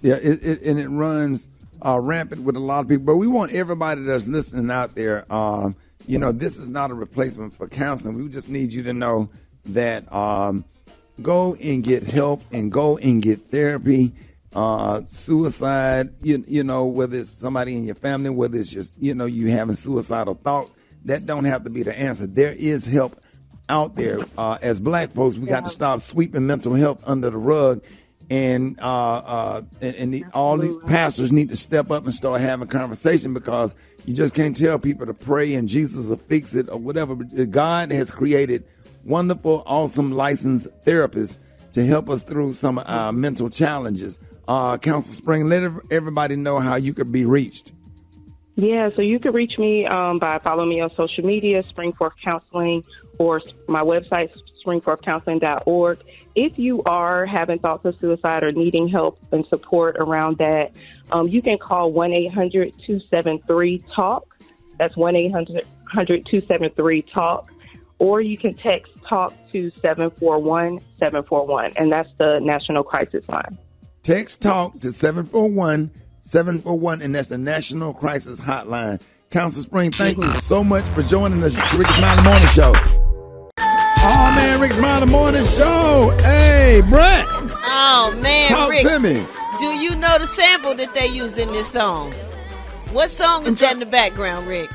It runs rampant with a lot of people. But we want everybody that's listening out there. This is not a replacement for counseling. We just need you to know that go and get help and go and get therapy. Suicide, whether it's somebody in your family, whether it's just, you having suicidal thoughts, that don't have to be the answer. There is help out there. As black folks, we got to stop sweeping mental health under the rug, and all these pastors need to step up and start having conversation, because you just can't tell people to pray and Jesus will fix it or whatever. But God has created wonderful, awesome licensed therapists to help us through some of our mental challenges. Council Spring, let everybody know how you could be reached. Yeah, so you can reach me by following me on social media, Springforth Counseling, or my website, springforthcounseling.org. If you are having thoughts of suicide or needing help and support around that, you can call 1-800-273-TALK. That's 1-800-273-TALK. Or you can text TALK to 741-741, and that's the National Crisis Line. Text TALK to 741-741, and that's the National Crisis Hotline. Council Spring, thank you so much for joining us. Rickey Smiley Morning Show. Oh, man, Rickey Smiley Morning Show. Hey, Brett. Oh, man, Talk Rick. to me. Do you know the sample that they used in this song? What song is that in the background, Rick?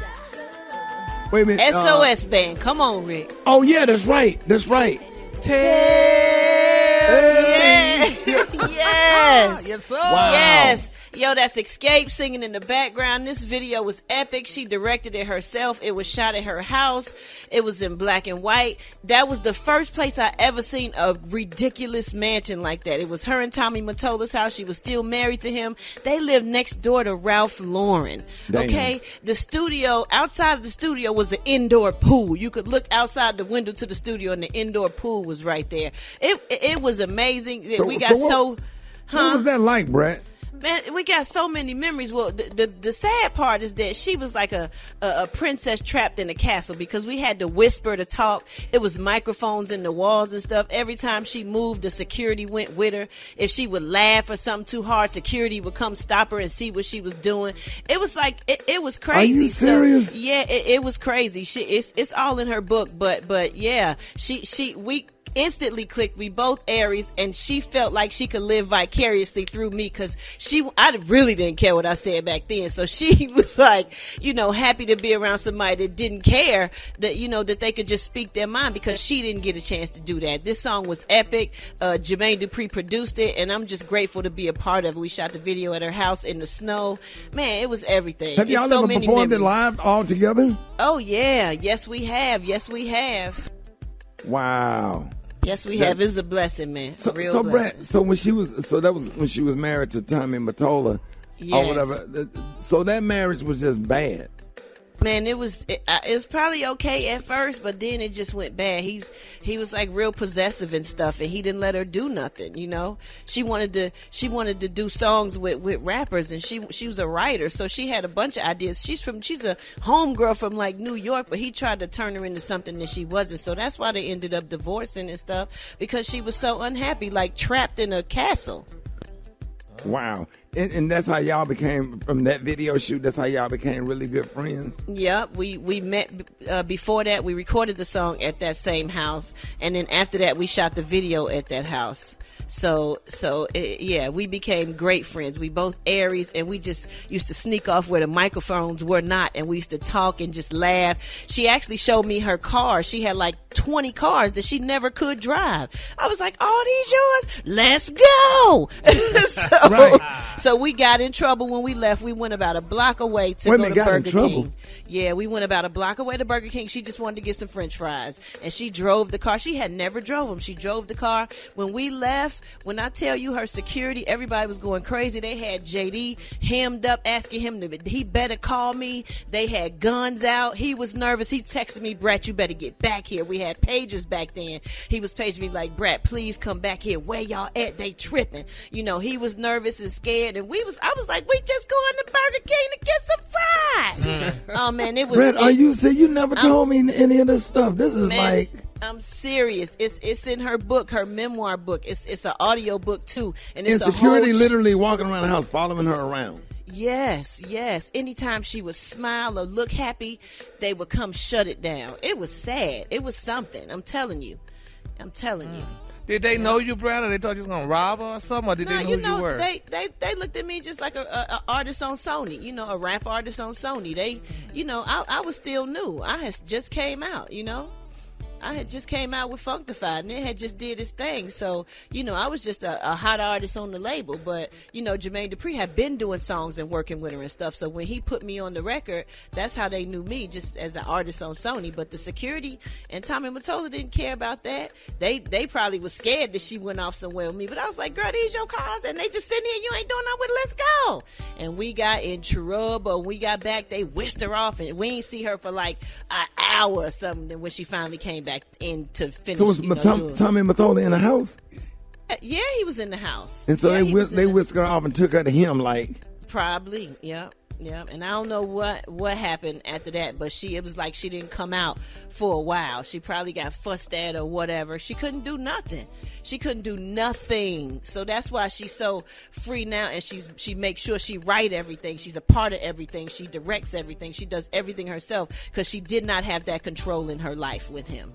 Wait a minute. SOS Band. Come on, Rick. Oh, yeah, that's right. That's right. Yes. Yes, sir. Wow. Yes. Yo, that's Escape singing in the background. This video was epic. She directed it herself. It was shot at her house. It was in black and white. That was the first place I ever seen a ridiculous mansion like that. It was her and Tommy Mottola's house. She was still married to him. They lived next door to Ralph Lauren. Damn. Okay? The studio, outside of the studio was an indoor pool. You could look outside the window to the studio and the indoor pool was right there. It was amazing. What was that like, Brett? Man, we got so many memories. Well, the sad part is that she was like a princess trapped in a castle because we had to whisper to talk. It was microphones in the walls and stuff. Every time she moved, the security went with her. If she would laugh or something too hard, security would come stop her and see what she was doing. It was like it was crazy. Are you serious? So, yeah, it was crazy. It's all in her book, but yeah, we instantly clicked. We both Aries, and she felt like she could live vicariously through me because I really didn't care what I said back then. So she was like, happy to be around somebody that didn't care, that that they could just speak their mind, because she didn't get a chance to do that. This song was epic. Jermaine Dupri produced it, and I'm just grateful to be a part of it. We shot the video at her house in the snow. Man, it was everything. Have y'all ever performed it live all together? Oh yeah, yes we have. Wow. Yes, we have. It's a blessing, man. So, blessing. Brett, that was when she was married to Tommy Mottola, yes, or whatever. So that marriage was just bad. Man, it was probably okay at first, but then it just went bad. He was like real possessive and stuff, and he didn't let her do nothing. She wanted to do songs with rappers, and she was a writer, so she had a bunch of ideas. She's a homegirl from like New York, but he tried to turn her into something that she wasn't. So that's why they ended up divorcing and stuff, because she was so unhappy, like trapped in a castle. Wow. And that's how y'all became, from that video shoot, that's how y'all became really good friends? Yep. We met before that. We recorded the song at that same house. And then after that, we shot the video at that house. So we became great friends. We both Aries, and we just used to sneak off where the microphones were not, and we used to talk and just laugh. She actually showed me her car. She had like 20 cars that she never could drive. I was like, "All these yours? Let's go!" So we got in trouble when we left. We went about a block away to go to Burger King. Yeah, we went about a block away to Burger King. She just wanted to get some French fries, and she drove the car. She had never drove them. She drove the car. When we left, when I tell you her security, everybody was going crazy. They had JD hemmed up, asking him he better call me. They had guns out. He was nervous. He texted me, "Brat, you better get back here." We had pagers back then. He was paging me like, "Brat, please come back here. Where y'all at? They tripping." He was nervous and scared, and I was like, "We just going to Burger King to get some fries." Oh man, it was. Brett, you never told me any of this stuff. This is like. I'm serious. It's in her book, her memoir book. It's an audio book too, and it's security literally walking around the house, following her around. Yes. Anytime she would smile or look happy, they would come shut it down. It was sad. It was something. I'm telling you. Did they know you, Brad, or they thought you was gonna rob her or something, or did they know who you were? They looked at me just like a artist on Sony, a rap artist on Sony. I was still new. I had just came out, I had just came out with Funkdafied, and it had just did its thing. So, I was just a hot artist on the label. But, Jermaine Dupri had been doing songs and working with her and stuff. So when he put me on the record, that's how they knew me, just as an artist on Sony. But the security and Tommy Mottola didn't care about that. They probably was scared that she went off somewhere with me. But I was like, "Girl, these your cars, and they just sitting here. You ain't doing nothing with it. Let's go." And we got in trouble. When we got back, they whisked her off, and we ain't see her for like an hour or something when she finally came back in to finish. So was Tommy Mottola in the house? Yeah, he was in the house. And so they whisked her off and took her to him, like. Probably, yeah. And I don't know what happened after that, but it was like she didn't come out for a while. She probably got fussed at or whatever. She couldn't do nothing. So that's why she's so free now, and she makes sure she write everything. She's a part of everything. She directs everything. She does everything herself because she did not have that control in her life with him.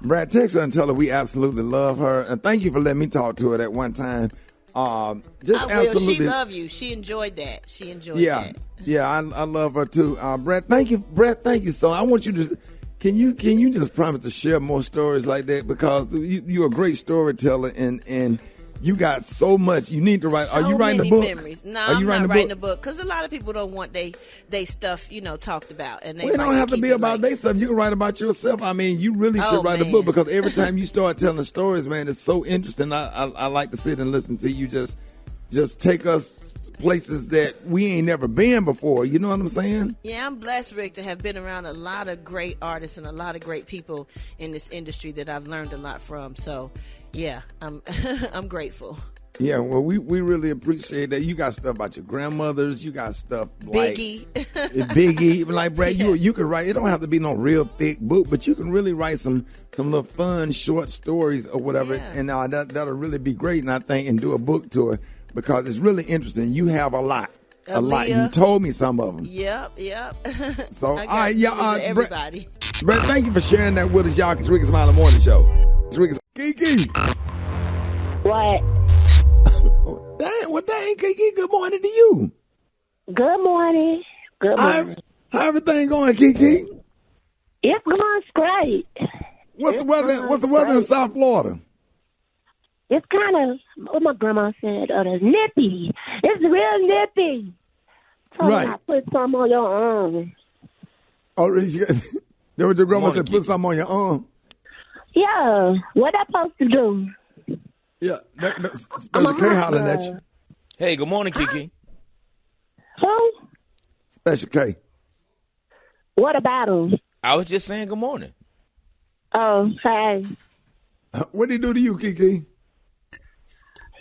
Brad, text her and tell her we absolutely love her, and thank you for letting me talk to her that one time. Absolutely. She loved you. She enjoyed that. That. Yeah, I love her too. Brett, thank you. So I want you to, can you just promise to share more stories like that, because you're a great storyteller, and you got so much. You need to write. Are you writing a book? Memories. No, I'm not writing a book because a lot of people don't want they stuff talked about, and it don't have to be about their stuff. You can write about yourself. I mean, you really should write a book, because every time you start telling stories, man, it's so interesting. I like to sit and listen to you just take us places that we ain't never been before. You know what I'm saying? Yeah, I'm blessed, Rick, to have been around a lot of great artists and a lot of great people in this industry that I've learned a lot from. So, yeah, I'm grateful. Yeah, well, we really appreciate that. You got stuff about your grandmothers. You got stuff like Biggie. Like, Brad, you can write. It don't have to be no real thick book, but you can really write some little fun short stories or whatever, and that'll really be great. And I think and do a book tour because it's really interesting. You have a lot. A lot. You told me some of them. Yep. So, all right, everybody. Brett, thank you for sharing that with us, y'all. It's Rickey Smiley Morning Show. It's Rickey. Kiki. What? Dang, Kiki. Good morning to you. Good morning. Good morning. How everything going, Kiki? It's going great. What's the weather in South Florida? It's kind of what my grandma said. It's nippy. It's real nippy. Right. I put some on your arm. Oh, that what your grandma said? Put something on your arm. Yeah. What I supposed to do? Yeah. That's Special K hollering at you. Hey, good morning, Kiki. Who? Special K. What about him? I was just saying good morning. Oh, hey. What did he do to you, Kiki?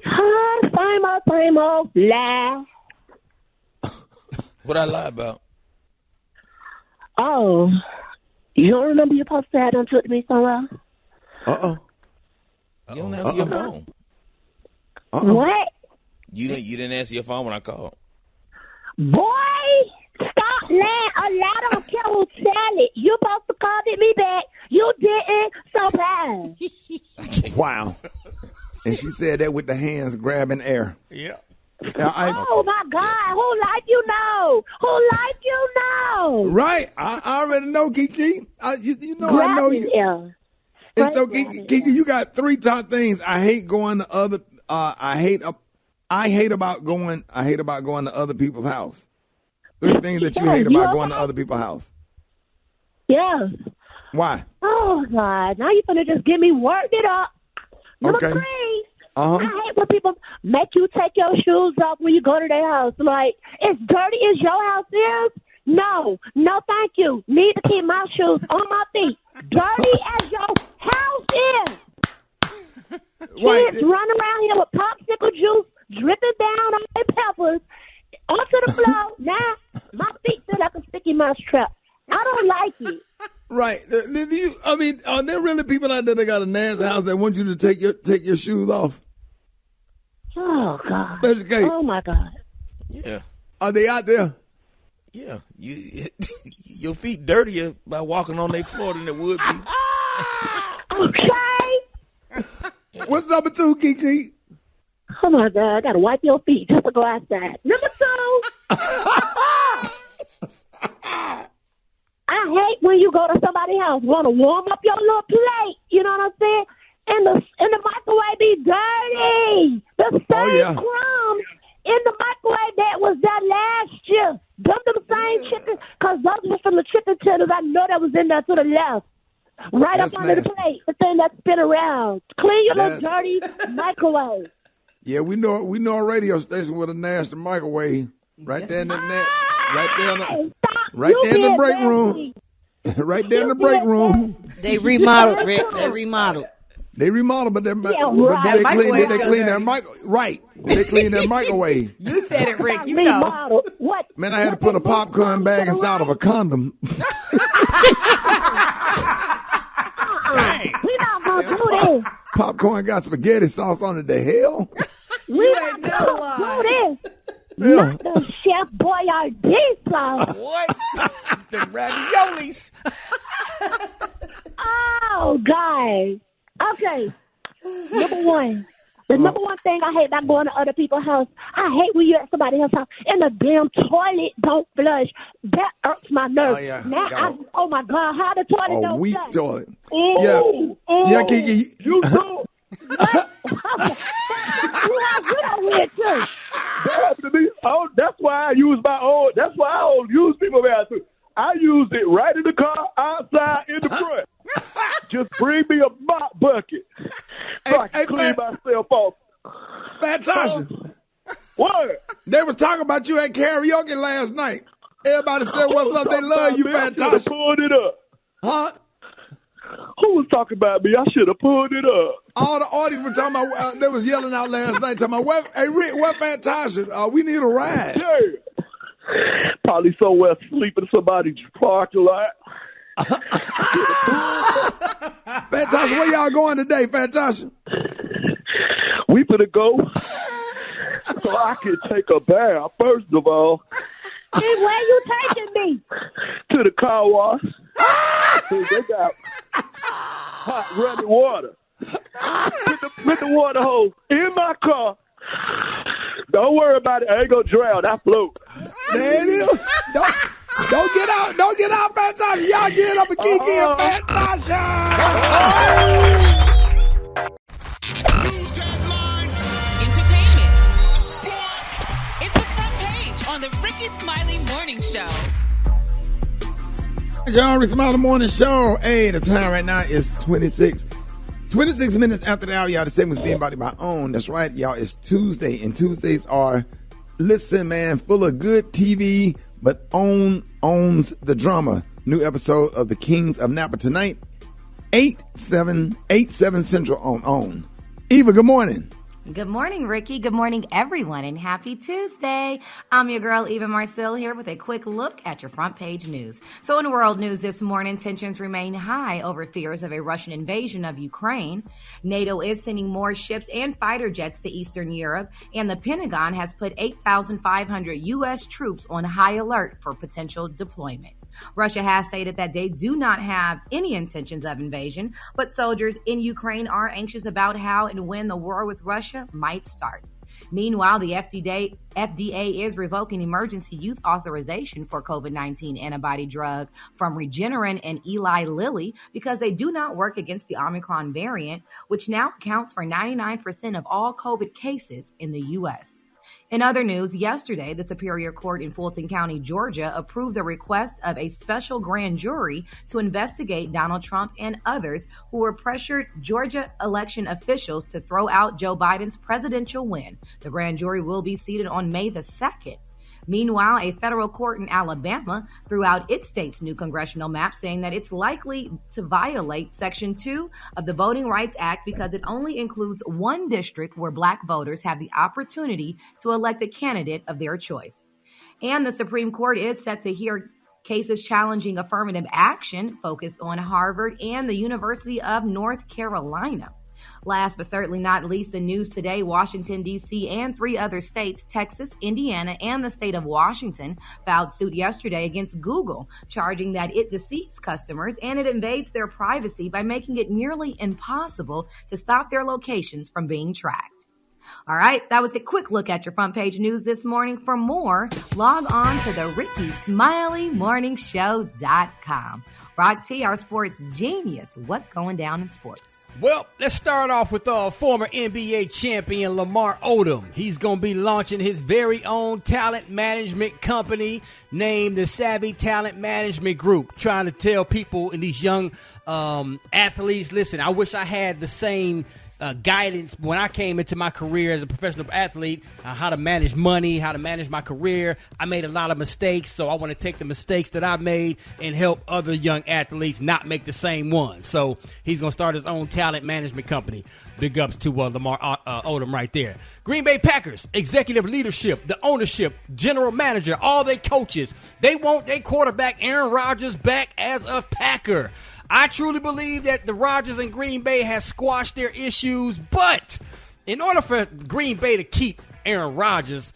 Same old lie. What I lie about? Oh, you don't remember you're supposed to have done took me somewhere? You don't answer your phone. What? You didn't answer your phone when I called. Boy, stop lying. A lot don't care who tell it. You supposed to call me back. You didn't. So bad. Wow. And she said that with the hands grabbing air. Yeah. Oh my God! Who like you know? Right. I already know, Kiki. You know I know you. And so, Kiki, you got three top things. I hate going to other. I hate about going to other people's house. Three things that you hate about going to other people's house. Yeah. Why? Oh God! Now you're gonna just get me worked it up. Number Okay. 3. I hate when people make you take your shoes off when you go to their house. Like, as dirty as your house is, no, thank you. Need to keep my shoes on my feet. Dirty as your house is. Kids running around here with popsicle juice dripping down on their peppers onto the floor. Now, my feet feel like a sticky mouse trap. I don't like it. Right. Are there really people out there that got a nasty house that want you to take your shoes off? Oh God. Oh my God. Yeah. Are they out there? Yeah. Your feet dirtier by walking on their floor than it would be. Okay. What's number 2, Kiki? Oh my God, I gotta wipe your feet just to go outside. Number 2. I hate when you go to somebody's house, want to warm up your little plate. You know what I'm saying? And the microwave be dirty. The same crumbs in the microwave that was there last year. Them same chicken, because those were from the chicken tenders. I know that was in there to the left. Right up under the plate. The thing that spin around. Clean your little dirty microwave. Yeah, we know a radio station with a nasty microwave. Right there in the break room. Right there in the break room. They remodeled, Rick. They remodeled. They remodeled, but they clean their microwave. Right. They clean their microwave. You said it, Rick. You know. What? Man, I had to put a popcorn bag inside of a condom. We're not going to do this. Popcorn got spaghetti sauce on it. The hell? We ain't never do this. Not the Chef Boyardee sauce. What? The raviolis. Oh, guys. Okay. Number 1. The number 1 thing I hate about going to other people's house, I hate when you're at somebody else's house and the damn toilet don't flush. That irks my nerves. Oh, yeah. Oh my God, how the toilet don't weak flush. toilet. Ooh, yeah, Kiki. You do. That's why I use my own. That's why I don't use people's bathroom. I use it right in the car, outside, in the front. Just bring me a mop bucket so I can clean myself off. Fantastic. What? They was talking about you at karaoke last night. Everybody said, "What's up?" They love you, Fantastic. I should have pulled it up. Huh? Who was talking about me? I should have pulled it up. All the audience were talking about, they was yelling out last night, talking about, hey, Rick, what Fantasha? We need a ride. Yeah. Probably somewhere sleeping in somebody's parking lot. Fantasha, where y'all going today, Fantasha? We better go so I can take a bath, first of all. Hey, where you taking me? To the car wash. They got hot running water. Put the water hose in my car. Don't worry about it. I ain't gonna drown. I float. There it is. Don't get out. Don't get out, Fantasha. Y'all get up and Kiki and Fantasha. News headlines, entertainment, sports. It's the front page on the Rickey Smiley Morning Show. John Rickey Smiley Morning Show. Hey, the time right now is 26 minutes after the hour. Y'all, the segment's being brought by OWN. That's right, y'all. It's Tuesday, and Tuesdays are, listen, man, full of good TV, but OWN owns the drama. New episode of The Kings of Napa tonight, 8/7 Central on OWN. Eva, good morning. Good morning, Ricky. Good morning, everyone, and happy Tuesday. I'm your girl, Eva Marcel, here with a quick look at your front page news. So in world news this morning, tensions remain high over fears of a Russian invasion of Ukraine. NATO is sending more ships and fighter jets to Eastern Europe, and the Pentagon has put 8,500 U.S. troops on high alert for potential deployment. Russia has stated that they do not have any intentions of invasion, but soldiers in Ukraine are anxious about how and when the war with Russia might start. Meanwhile, the FDA is revoking emergency youth authorization for COVID-19 antibody drug from Regeneron and Eli Lilly because they do not work against the Omicron variant, which now accounts for 99% of all COVID cases in the U.S. In other news, yesterday, the Superior Court in Fulton County, Georgia, approved the request of a special grand jury to investigate Donald Trump and others who were pressured Georgia election officials to throw out Joe Biden's presidential win. The grand jury will be seated on May the 2nd. Meanwhile, a federal court in Alabama threw out its state's new congressional map, saying that it's likely to violate Section 2 of the Voting Rights Act because it only includes one district where black voters have the opportunity to elect a candidate of their choice. And the Supreme Court is set to hear cases challenging affirmative action focused on Harvard and the University of North Carolina. Last but certainly not least, the news today, Washington, D.C. and 3 other states, Texas, Indiana, and the state of Washington, filed suit yesterday against Google, charging that it deceives customers and it invades their privacy by making it nearly impossible to stop their locations from being tracked. All right, that was a quick look at your front page news this morning. For more, log on to the RickeySmileyMorningShow.com. Rock T, our sports genius. What's going down in sports? Well, let's start off with former NBA champion Lamar Odom. He's going to be launching his very own talent management company named the Savvy Talent Management Group, trying to tell people and these young athletes, listen, I wish I had the same guidance when I came into my career as a professional athlete, how to manage money, how to manage my career. I made a lot of mistakes, so I want to take the mistakes that I made and help other young athletes not make the same ones. So he's going to start his own talent management company. Big ups to Lamar Odom right there. Green Bay Packers, executive leadership, the ownership, general manager, all their coaches, they want their quarterback Aaron Rodgers back as a Packer. I truly believe that the Rodgers and Green Bay has squashed their issues, but in order for Green Bay to keep Aaron Rodgers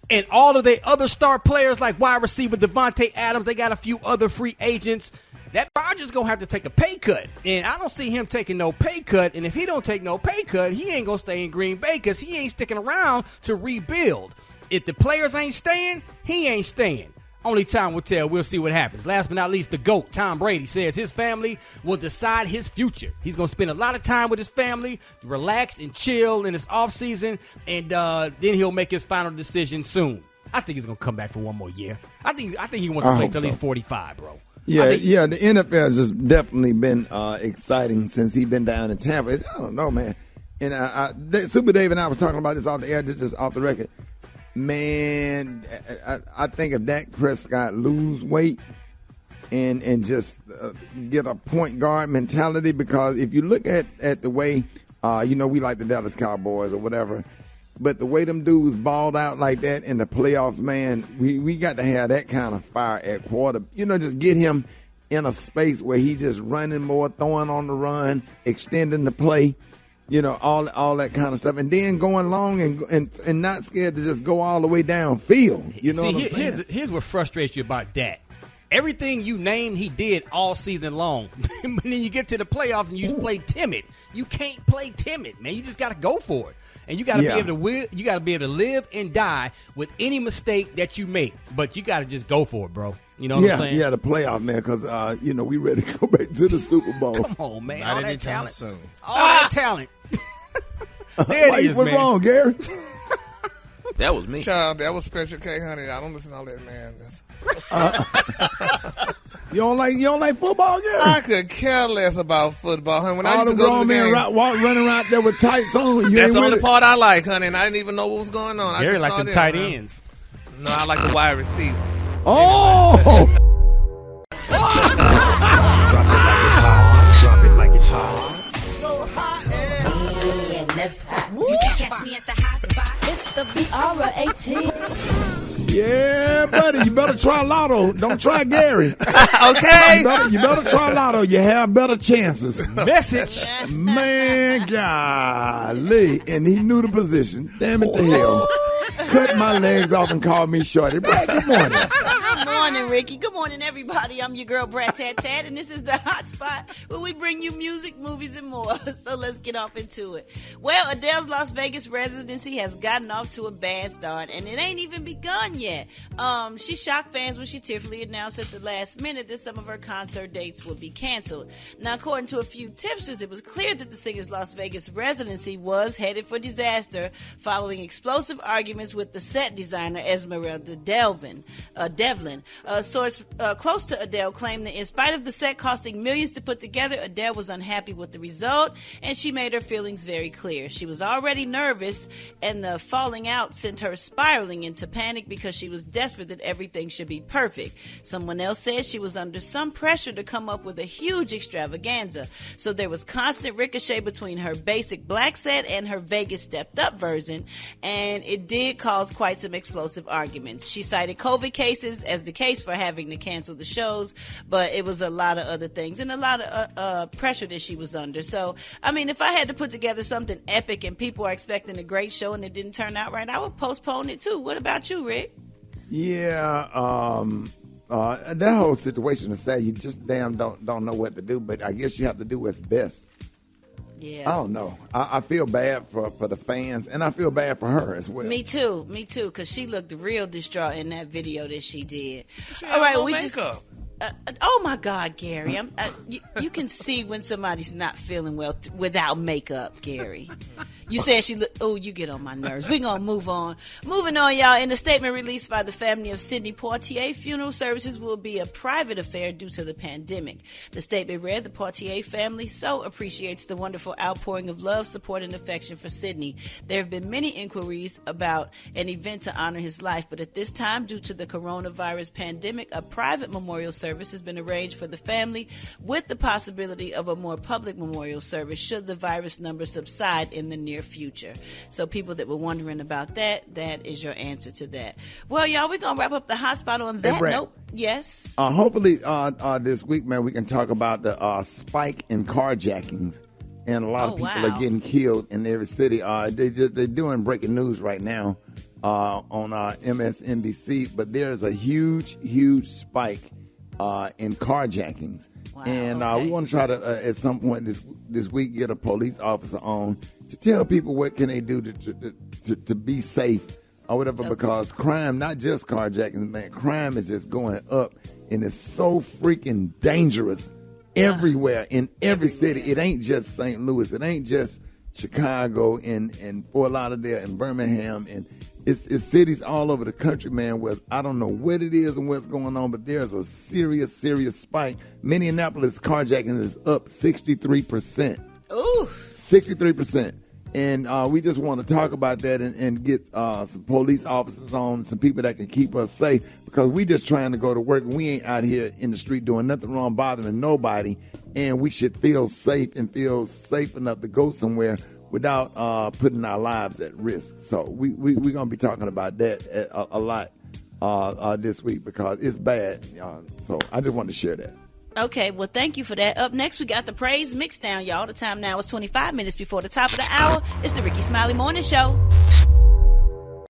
and all of their other star players like wide receiver Devontae Adams, they got a few other free agents, that Rodgers going to have to take a pay cut. And I don't see him taking no pay cut, and if he don't take no pay cut, he ain't going to stay in Green Bay because he ain't sticking around to rebuild. If the players ain't staying, he ain't staying. Only time will tell. We'll see what happens. Last but not least, the GOAT, Tom Brady, says his family will decide his future. He's going to spend a lot of time with his family, relax and chill in his offseason, and then he'll make his final decision soon. I think he's going to come back for one more year. I think he wants to play till he's 45, bro. Yeah, the NFL has just definitely been exciting since he's been down in Tampa. I don't know, man. And Super Dave and I was talking about this off the air, just off the record. Man, I think if Dak Prescott lose weight and just get a point guard mentality, because if you look at the way We like the Dallas Cowboys or whatever. But the way them dudes balled out like that in the playoffs, man, we got to have that kind of fire at quarter. Just get him in a space where he just running more, throwing on the run, extending the play, all that kind of stuff. And then going long and not scared to just go all the way downfield. You know what I'm saying? Here's what frustrates you about Dak. Everything you named, he did all season long. But then you get to the playoffs and you play timid. You can't play timid, man. You just got to go for it. And you got to be able to live and die with any mistake that you make. But you got to just go for it, bro. You know what I'm saying? Yeah, the playoff, man, because, we ready to go back to the Super Bowl. Come on, man. Not all any that time talent. soon. All that talent. There it is, what's man. wrong, Gary? That was me. Child, that was Special K, honey. I don't listen to all that, man. You don't like football, Gary? I could care less about football, honey. When I All used the to go grown to the men game, running around there with tights on. that's the only part I like, honey, and I didn't even know what was going on. Gary I just like saw them them, tight man. ends. No, I like the wide receivers. Oh! Drop it like it's hot. You can catch me at the hot spot. It's the BR18. Yeah, buddy, you better try Lotto. Don't try Gary. Okay. You better try Lotto. You have better chances. Message. Man, golly. And he knew the position. Damn it to hell. Cut my legs off and call me Shorty. Brad, good morning. Good morning, Ricky. Good morning, everybody. I'm your girl, Brad Tat Tat, and this is the Hot Spot where we bring you music, movies, and more. So let's get off into it. Well, Adele's Las Vegas residency has gotten off to a bad start, and it ain't even begun yet. She shocked fans when she tearfully announced at the last minute that some of her concert dates would be canceled. Now, according to a few tipsters, it was clear that the singer's Las Vegas residency was headed for disaster following explosive arguments with the set designer Esmeralda Devlin. A source close to Adele claimed that in spite of the set costing millions to put together, Adele was unhappy with the result, and she made her feelings very clear. She was already nervous, and the falling out sent her spiraling into panic because she was desperate that everything should be perfect. Someone else said she was under some pressure to come up with a huge extravaganza, so there was constant ricochet between her basic black set and her Vegas stepped-up version, and it did cause quite some explosive arguments. She cited COVID cases as the case for having to cancel the shows, but it was a lot of other things and a lot of pressure that she was under. So, I mean, if I had to put together something epic and people are expecting a great show and it didn't turn out right, I would postpone it too. What about you, Rick? Yeah, that whole situation is sad. You just don't know what to do, but I guess you have to do what's best. Yeah. I don't know. I feel bad for the fans, and I feel bad for her as well. Me too, because she looked real distraught in that video that she did. She All right, no we makeup. oh my God, Gary! You can see when somebody's not feeling well without makeup, Gary. You said she looked. Oh, you get on my nerves. We're gonna move on. Moving on, y'all. In a statement released by the family of Sidney Poitier, funeral services will be a private affair due to the pandemic. The statement read, "The Poitier family so appreciates the wonderful outpouring of love, support, and affection for Sidney. There have been many inquiries about an event to honor his life, but at this time, due to the coronavirus pandemic, a private memorial service has been arranged for the family, with the possibility of a more public memorial service should the virus numbers subside in the near future." So people that were wondering about that is your answer to that. Well, y'all, we're going to wrap up the hot spot on that note. Yes. Hopefully this week, man, we can talk about the spike in carjackings. And a lot of people are getting killed in every city. They're doing breaking news right now on MSNBC, but there's a huge spike in carjackings. Wow, and we want to try to, at some point this week, get a police officer on to tell people what can they do to be safe or whatever, because crime, not just carjacking, man, crime is just going up, and it's so freaking dangerous everywhere, in every city. It ain't just St. Louis. It ain't just Chicago and Fort Lauderdale and Birmingham, and it's cities all over the country, man, where I don't know what it is and what's going on, but there's a serious spike. Minneapolis carjacking is up 63%. Ooh. 63%. And we just want to talk about that and get some police officers on, some people that can keep us safe, because we just trying to go to work. We ain't out here in the street doing nothing wrong, bothering nobody. and we should feel safe and feel safe enough to go somewhere without putting our lives at risk. So we're going to be talking about that a lot this week because it's bad. So I just wanted to share that. Okay, well, thank you for that. Up next, we got the Praise Mixdown, y'all. The time now is 25 minutes before the top of the hour. It's the Rickey Smiley Morning Show.